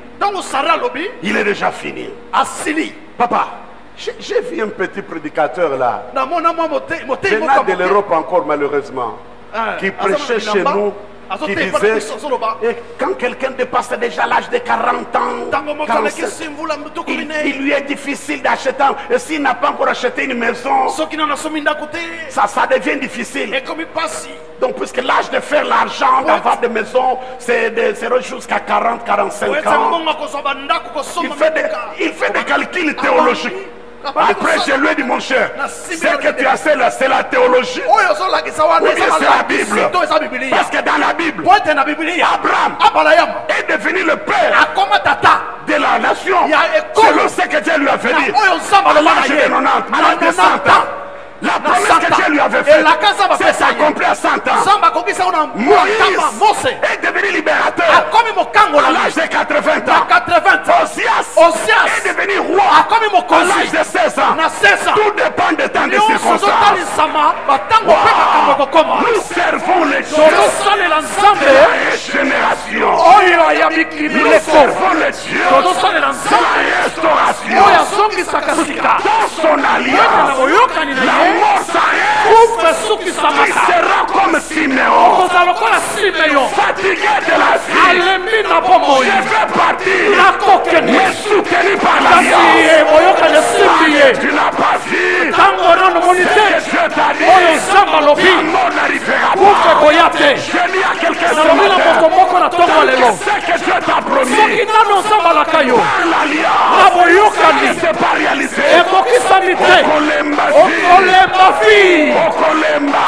il est déjà fini. Papa, j'ai vu un petit prédicateur là, venant de l'Europe encore malheureusement, qui prêchait chez nous, qui disait, et quand quelqu'un dépasse déjà l'âge de 40 ans, 47, il lui est difficile d'acheter, et s'il n'a pas encore acheté une maison, ça devient difficile. Donc puisque l'âge de faire l'argent, d'avoir des maisons, c'est jusqu'à 40, 45 ans, il fait des calculs théologiques. Après, je lui ai dit, mon cher, ce que tu as fait là, c'est la théologie ou bien c'est la Bible? Parce que dans la Bible, Abraham est devenu le père de la nation selon ce que Dieu lui avait dit à l'âge de 90, à l'âge de 100 ans. La promesse que Dieu lui avait faite, c'est s'accomplir à 100 ans. Moïse est devenu libérateur à l'âge de 80 ans. Osias est devenu roi à l'âge de 16 ans. Tout dépend des temps des circonstances. Nous servons les dieux de la régénération. Nous servons les dieux de la restauration. Dans son alliance, la mort s'arrête Tu seras comme Siméon, fatigué de la vie. Je vais partir, mais soutenu par l'alliance. Tu n'as pas vu ce que Dieu t'a dit. Ta mort n'arrivera pas. Je lis à quelqu'un ce matin. Ce que Dieu t'a promis par l'alliance, ce qui ne s'est pas réalisé.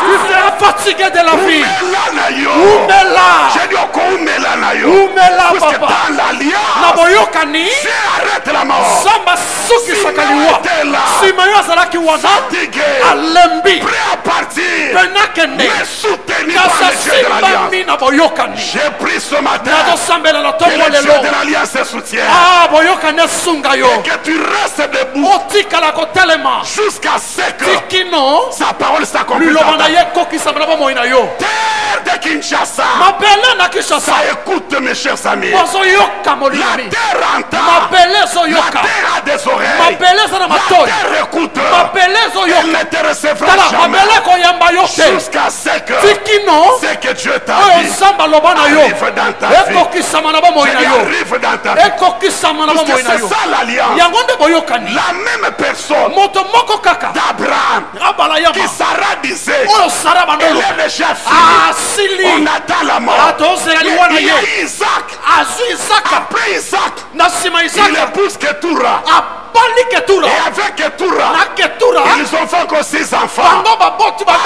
Tu seras fatigué de la vie. J'ai dit parce que dans l'alliance, arrête la mort. Simeon était là, fatigué, prêt à partir, mais soutenu par le Dieu de l'alliance. J'ai pris ce matin que le Dieu de l'alliance te soutient. Et que tu restes debout jusqu'à ce que sa parole s'accomplisse. Terre de Kinshasa, ça écoute mes chers amis. La terre entend, la terre a des oreilles, la terre écoute. Elle ne te recevra jamais jusqu'à ce que Dieu t'a dit arrive dans ta vie. Arrive dans ta vie. Parce que c'est ça l'alliance. La même personne d'Abraham qui Sarah disait elle est déjà finie. On attend la mort. Il y a Isaac. Après Isaac, il épouse Ketura. Et avec Ketura, ils ont fait encore 6 enfants.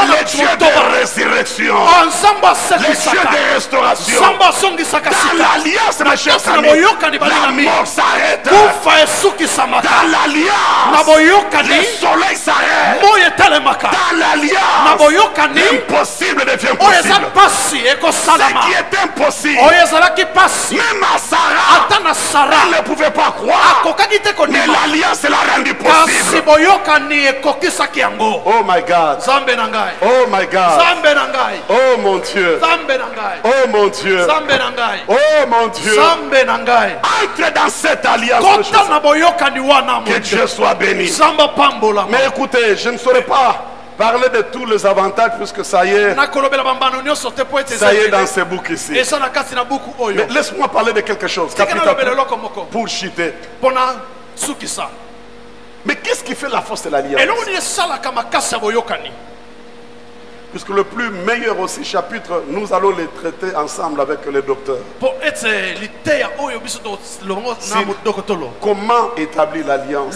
Le Dieu de résurrection, le Dieu de restauration. Dans l'alliance, mes chers amis, la mort s'arrête. Dans l'alliance, le soleil s'arrête. Dans l'alliance, l'impossible devient possible. Ce qui est impossible, même à Sarah, elle ne pouvait pas croire. Mais l'alliance l'a rendu possible. Oh my God. Oh my God. Oh mon Dieu. Oh mon Dieu. Oh mon Dieu. Entre dans cette alliance. Que Dieu soit béni. Mais écoutez, je ne saurais pas parler de tous les avantages puisque ça y est dans ce bouc ici. Mais laisse-moi parler de quelque chose. Pour chuter. Mais qu'est-ce qui fait la force de l'alliance? Puisque le plus meilleur aussi chapitre, nous allons les traiter ensemble avec le docteur. Comment établir l'alliance?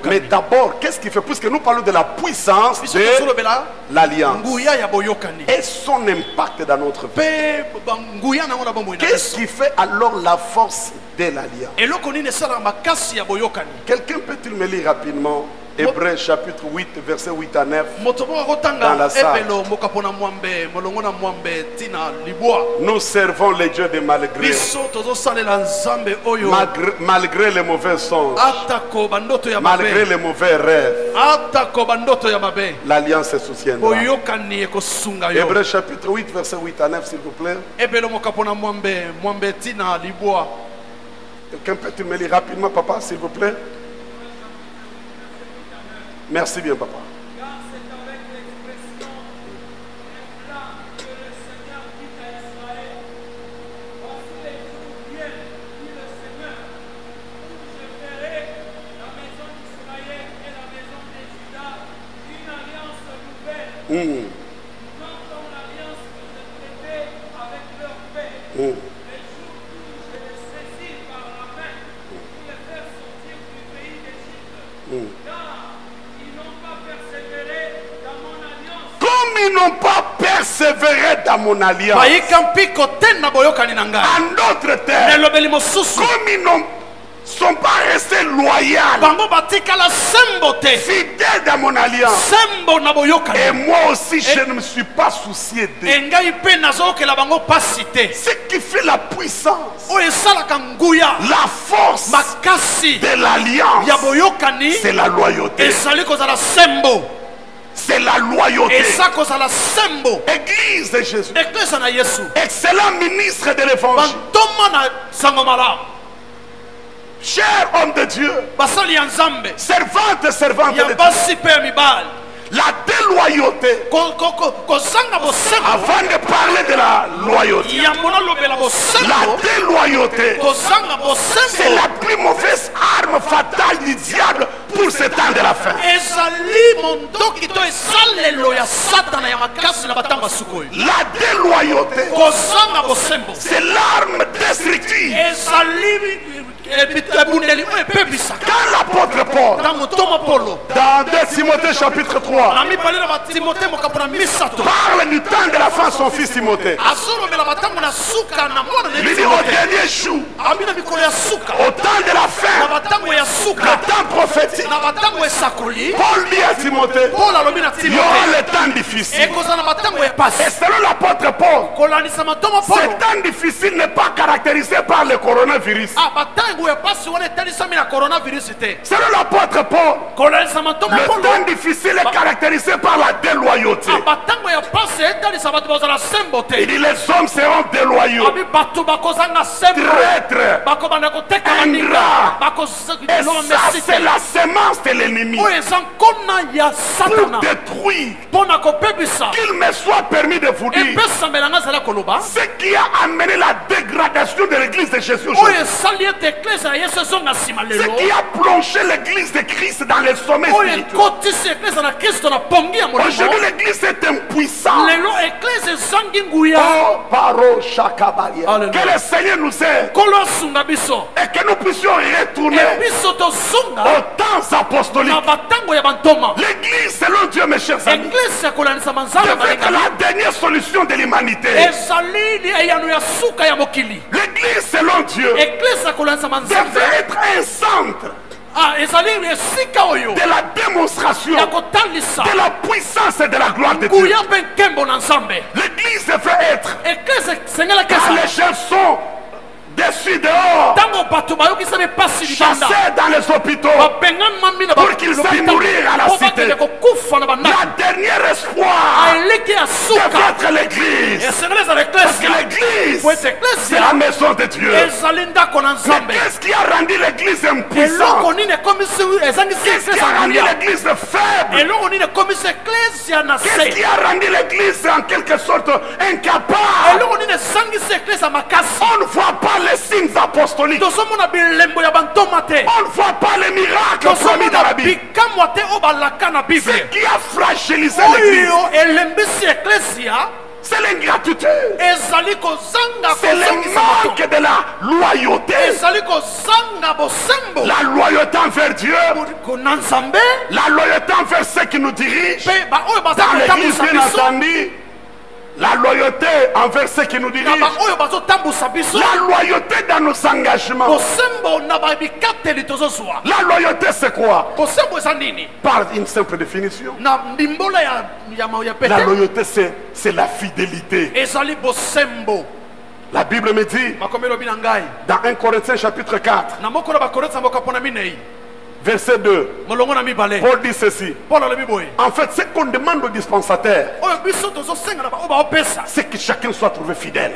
Mais d'abord, qu'est-ce qui fait? Puisque nous parlons de la puissance de l'alliance et son impact dans notre vie. Qu'est-ce qui fait alors la force de l'alliance? Quelqu'un peut-il me lire rapidement Hébreux chapitre 8, verset 8 à 9. Dans la salle. Nous servons les dieux de malgré. Malgré les mauvais songes. Malgré les mauvais rêves. L'alliance se soutiendra. Hébreux chapitre 8, verset 8 à 9, s'il vous plaît. Quelqu'un peut-il me lire rapidement, papa, s'il vous plaît? Merci bien, papa. Car c'est avec l'expression un plan que le Seigneur dit à Israël. Voici les jours viennent, dit le Seigneur, où je ferai la maison d'Israël et la maison de Juda une alliance nouvelle. Non comme l'alliance que je traitais avec leur père. Les jours où je les saisis par la main pour les faire sortir du pays d'Égypte. Ils n'ont pas persévéré dans mon alliance. En d'autres termes, comme ils ne sont pas restés loyaux, fidèles dans mon alliance, et moi aussi je ne me suis pas soucié d'eux. Ce qui fait la puissance, la force de l'alliance, c'est la loyauté. C'est la loyauté. Église de Jésus. Excellent ministre de l'évangile. Cher homme de Dieu. Servante de Dieu. La déloyauté. Avant de parler de la loyauté, la déloyauté, c'est la plus mauvaise arme fatale du diable pour ce temps de la fin. La déloyauté, c'est l'arme destructive. Quand l'apôtre Paul, dans 2 Timothée chapitre 3, parle du temps de la fin son fils Timothée, il dit au dernier jour, au temps de la fin, le temps prophétique, Paul dit à Timothée, il y aura le temps difficile. Et selon l'apôtre Paul, ce temps difficile n'est pas caractérisé par le coronavirus. Selon l'apôtre Paul, le temps difficile est caractérisé par la déloyauté. Il dit les hommes seront déloyaux, traîtres, ingrats. Et ça c'est la semence de l'ennemi pour détruire. Qu'il me soit permis de vous dire ce qui a amené la dégradation de l'église de Jésus aujourd'hui, ce qui a plongé l'église de Christ dans le sommet spirituel. Aujourd'hui l'église est impuissante. Oh, paro shakabalia. Que le Seigneur nous aide et que nous puissions retourner au temps apostolique. L'église selon Dieu, mes chers amis, devait être la dernière solution de l'humanité. L'église selon Dieu devait être un centre de la démonstration de la puissance et de la gloire de Dieu. L'église devait être, car les gens sont dessus dehors, chassés dans les hôpitaux pour qu'ils aillent mourir à la cité. La dernière espoir devait être l'église, parce que l'église c'est la maison de Dieu. Mais qu'est-ce qui a rendu l'église impuissante? Qu'est-ce qui a rendu l'église faible? Qu'est-ce qui a rendu l'église en quelque sorte incapable? On ne voit pas les signes apostoliques, on ne voit pas les miracles promis dans la Bible. Ce qui a fragilisé l'église, c'est l'ingratitude, c'est le manque de la loyauté. La loyauté envers Dieu, la loyauté envers ceux qui nous dirigent dans l'église, bien entendu. La loyauté envers ceux qui nous dirigent, la loyauté dans nos engagements. La loyauté c'est quoi? Par une simple définition, la loyauté c'est la fidélité. La Bible me dit dans 1 Corinthiens chapitre 4 verset 2, Paul dit ceci: en fait, ce qu'on demande au dispensateur, c'est que chacun soit trouvé fidèle.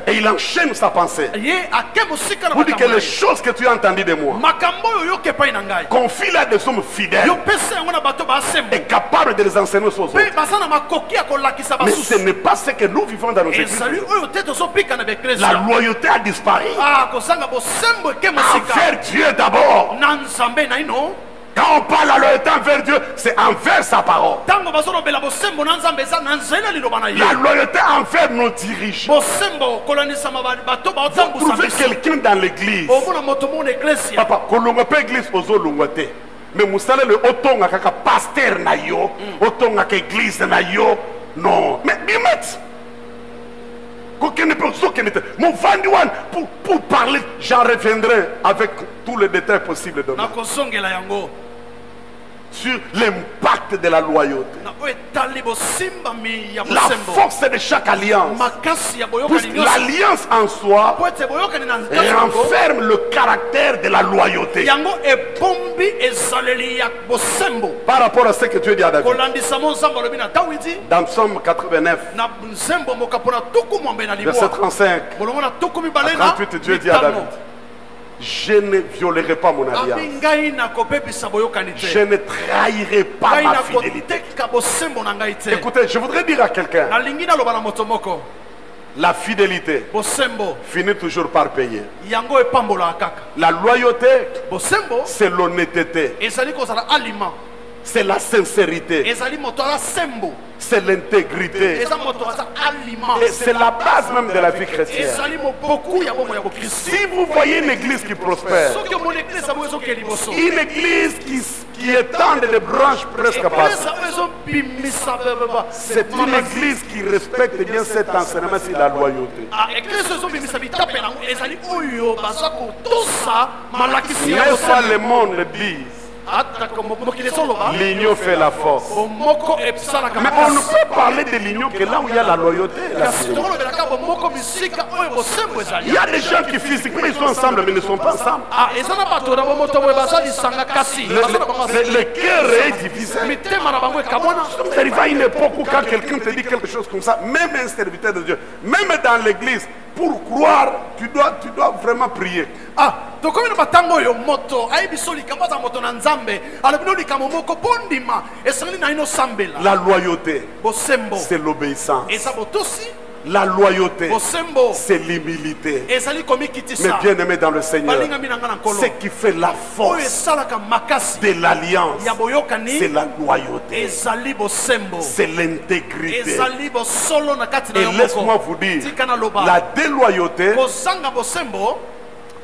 Et il enchaîne sa pensée. Vous dit que les choses que tu as entendues de moi, confie-les à des hommes fidèles et capables de les enseigner aux autres. Mais ce n'est pas ce que nous vivons dans nos églises. La loyauté a disparu envers Dieu d'abord. Quand on parle à loyauté envers Dieu, c'est envers sa parole. La loyauté envers nos dirigeants. Vous trouvez quelqu'un dans l'église, papa, kolonga pe église ozolongate. Mais vous savez le otonga kaka pasteur na yo, otonga ka église na yo. Non, mais bimet. Pour parler, j'en reviendrai avec tous les détails possibles de sur l'impact de la loyauté, la force de chaque alliance. L'alliance en soi renferme le caractère de la loyauté par rapport à ce que Dieu dit à David dans Psaume 89 verset 35 à 38. Dieu dit à David: Je ne violerai pas mon alliance. Je ne trahirai pas ma fidélité. Écoutez, je voudrais dire à quelqu'un, la fidélité finit toujours par payer. La loyauté, c'est l'honnêteté, c'est la sincérité, c'est l'intégrité, et c'est la base même de la vie chrétienne. Si vous voyez une église qui prospère, une église qui étend des branches presque partout, c'est une église qui respecte bien cet enseignement sur la loyauté. Mais ça, le monde dit, l'union fait la force. Mais on ne peut parler de l'union que là où il y a la loyauté. Il y a des gens qui physiquement ils sont ensemble mais ils ne sont pas ensemble. Le cœur est divisé. Vous arrivez à une époque où quand quelqu'un te dit quelque chose comme ça, même un serviteur de Dieu, même dans l'église, pour croire, tu dois vraiment prier. La loyauté, c'est l'obéissance. La loyauté, c'est l'humilité. Mais bien aimé dans le Seigneur, ce qui fait la force de l'alliance, c'est la loyauté, c'est l'intégrité. Et laisse-moi vous dire, la déloyauté.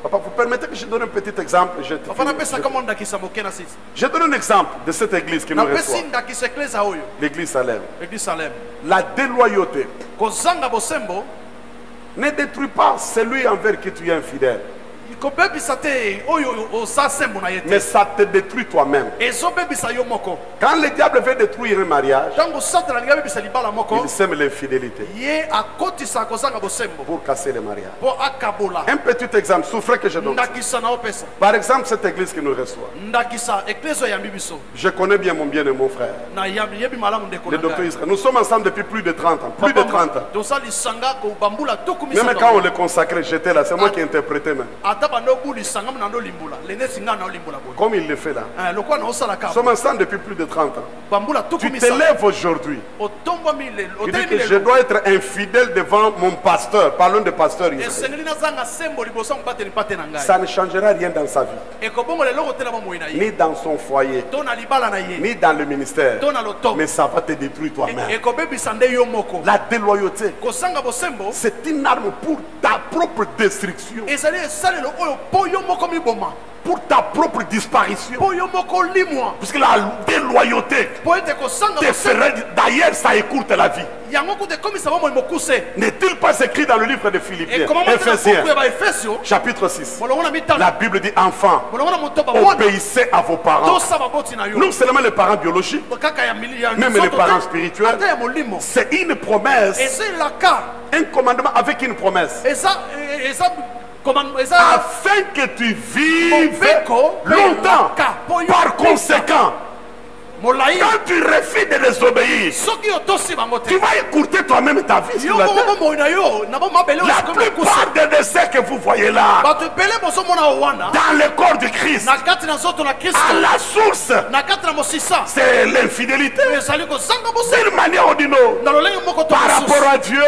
Papa, vous permettez que je donne un petit exemple? Je donne un exemple de cette église qui nous reçoit. L'église Salem. La déloyauté ne détruit pas celui envers qui tu es infidèle. Mais ça te détruit toi-même. Quand le diable veut détruire un mariage, il sème l'infidélité pour casser le mariage. Un petit exemple, souffrez que je donne. Par exemple, cette église qui nous reçoit. Je connais bien mon bien et mon frère, le docteur Israël. Nous sommes ensemble depuis plus de 30 ans. Plus de 30 ans. Même quand on le consacrait, j'étais là. C'est moi qui interprétais même. Comme il le fait là. Nous sommes ensemble depuis plus de 30 ans. Tu te lèves aujourd'hui. Tu dis que je dois être infidèle devant mon pasteur. Parlons de pasteur ici. Ça ne changera rien dans sa vie. Ni dans son foyer. Ni dans le ministère. Mais ça va te détruire toi-même. La déloyauté, c'est une arme pour ta propre destruction. Pour ta propre disparition. Puisque la déloyauté te ferait, d'ailleurs ça écourte la vie. N'est-il pas écrit dans le livre de Philippiens, Éphésiens, chapitre 6? La Bible dit, enfants, obéissez à vos parents. Non seulement les parents biologiques, même les parents spirituels. C'est une promesse, un commandement avec une promesse. Afin que tu vives longtemps. Par conséquent, quand tu refuses de les obéir, tu vas écourter toi-même ta vie sur la terre. La plupart des décès que vous voyez là, dans le corps du Christ, à la source, c'est l'infidélité. D'une manière ou d'une autre, par rapport à Dieu,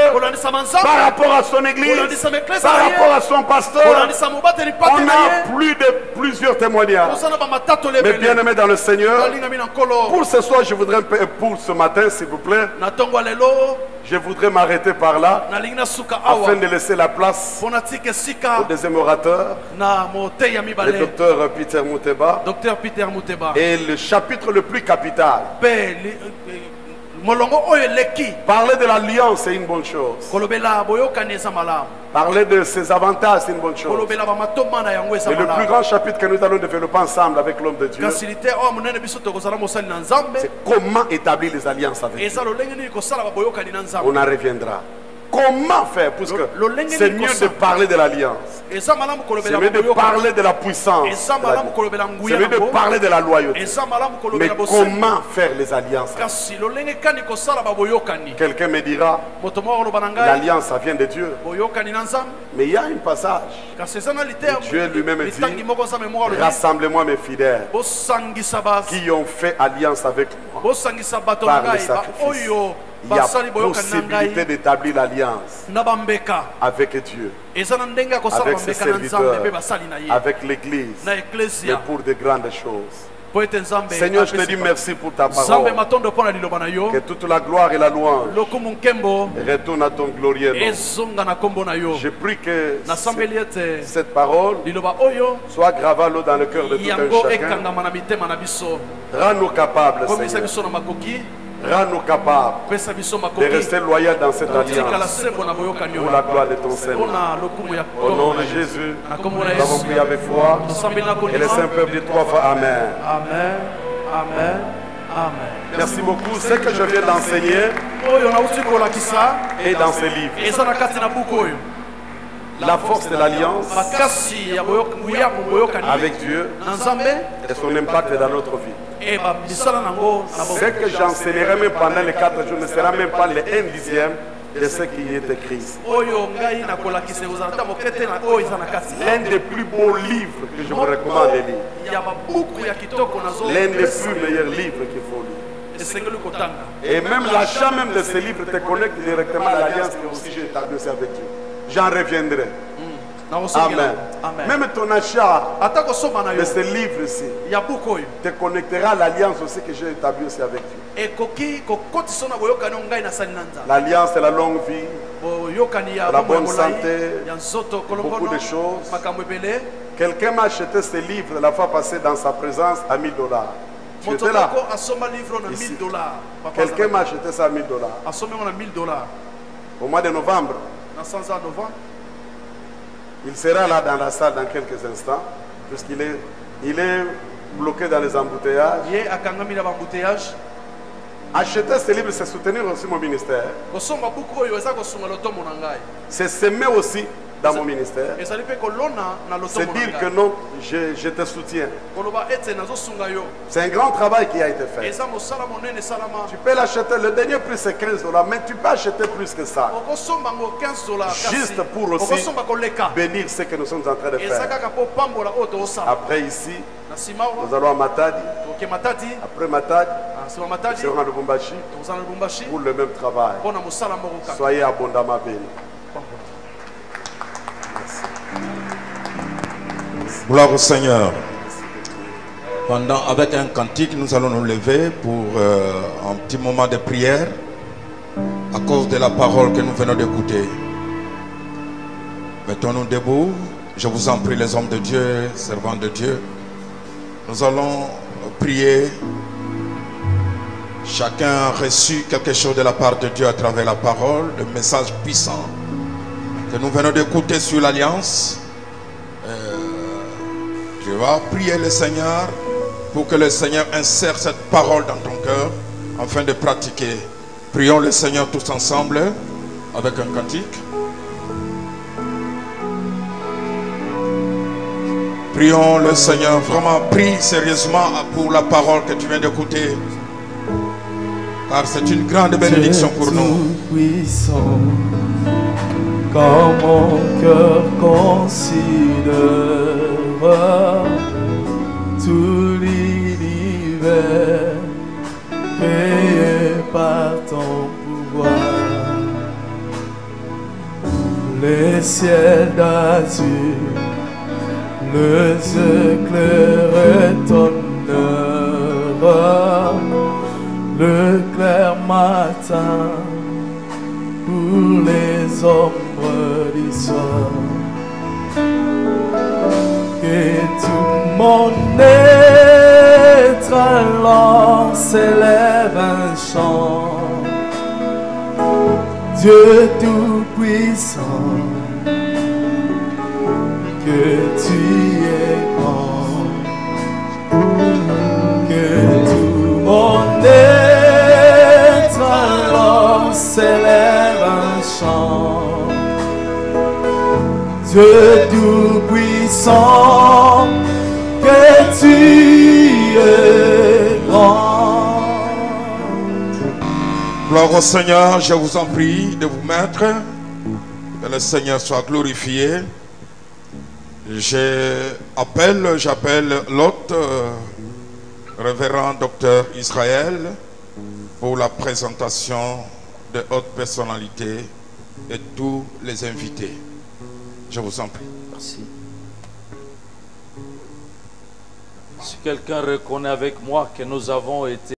par rapport à son église, par rapport à son pasteur. On a plusieurs témoignages. Mais bien aimé dans le Seigneur, pour ce soir, je voudrais, pour ce matin, s'il vous plaît, je voudrais m'arrêter par là afin de laisser la place au deuxième orateur, le docteur Peter Muteba. Et le chapitre le plus capital. Parler de l'alliance, c'est une bonne chose. Parler de ses avantages, c'est une bonne chose. Et le plus grand chapitre que nous allons développer ensemble avec l'homme de Dieu, c'est comment établir les alliances avec Dieu. On en reviendra. comment faire, puisque c'est mieux de parler de l'alliance. C'est mieux de parler de la puissance. C'est mieux de parler de la loyauté. Mais comment faire les alliances? Quelqu'un me dira, l'alliance, ça vient de Dieu. Mais il y a un passage. Dieu lui-même dit, rassemblez-moi mes fidèles qui ont fait alliance avec moi par le sacrifice. Il y a possibilité d'établir l'alliance avec Dieu, avec ses serviteurs, avec l'Église, mais pour de grandes choses. Seigneur, je te dis merci pour ta parole. Que toute la gloire et la louange retournent à ton glorieux nom. Je prie que cette parole soit gravée à l'eau dans le cœur de tout un chacun. Rends-nous capables, Seigneur. Rends-nous capables de rester loyaux dans cette alliance pour la gloire de ton Seigneur. Au nom de Jésus, nous avons prié avec foi. Et le Saint-Peuple dit 3 fois Amen. Amen. Amen. Amen. Merci beaucoup. Ce que je viens d'enseigner est dans ce livre. La force de l'alliance avec Dieu et son impact dans notre vie. Ce que j'enseignerai même pendant les 4 jours ne sera même pas le 1/10 de ce qui est écrit. L'un des plus beaux livres que je vous recommande de lire. L'un des plus meilleurs livres qu'il faut lire. Et même l'achat même de ce livre te connecte directement à l'alliance que aussi j'ai établie avec Dieu. J'en reviendrai. Amen. Amen. Même ton achat de ce livre-ci te connectera à l'alliance aussi que j'ai établie aussi avec Dieu. L'alliance, c'est la longue vie, la bonne santé, beaucoup de choses. Quelqu'un m'a acheté ce livre la fois passée dans sa présence à $1000. Tu étais là? Ici. Quelqu'un m'a acheté ça à $1000. Au mois de novembre. Il sera là dans la salle dans quelques instants, puisqu'il est bloqué dans les embouteillages. Acheter ce livre, c'est soutenir aussi mon ministère. C'est s'aimer aussi dans mon ministère. C'est dire que non, je te soutiens. C'est un grand travail qui a été fait. Tu peux l'acheter, le dernier prix c'est $15, mais tu peux acheter plus que ça. Juste pour aussi bénir ce que nous sommes en train de faire. Après ici, nous allons à Matadi. Après Matadi, nous serons à Lubumbashi pour le même travail. Soyez abondamment bénis. Gloire au Seigneur. Avec un cantique, nous allons nous lever pour un petit moment de prière à cause de la parole que nous venons d'écouter. Mettons-nous debout. Je vous en prie, les hommes de Dieu, servants de Dieu. Nous allons prier. Chacun a reçu quelque chose de la part de Dieu à travers la parole, le message puissant que nous venons d'écouter sur l'alliance. Je vais prier le Seigneur pour que le Seigneur insère cette parole dans ton cœur afin de pratiquer. Prions le Seigneur tous ensemble avec un cantique. Prions le Seigneur, vraiment prie sérieusement pour la parole que tu viens d'écouter, car c'est une grande bénédiction pour nous. Puissant, quand mon cœur considère tout l'univers créé par ton pouvoir, les ciels d'azur, le éclair ton œuvre, le clair matin pour les ombres du soir. Que tout mon être alors s'élève un chant. Dieu tout-puissant, que tu es grand. Que tout mon être alors s'élève un chant. Dieu tout-puissant, que tu es grand. Gloire au Seigneur, je vous en prie de vous mettre. Que le Seigneur soit glorifié. J'appelle l'hôte, révérend docteur Israël, pour la présentation de hautes personnalités et tous les invités. Je vous en prie. Merci. Si quelqu'un reconnaît avec moi que nous avons été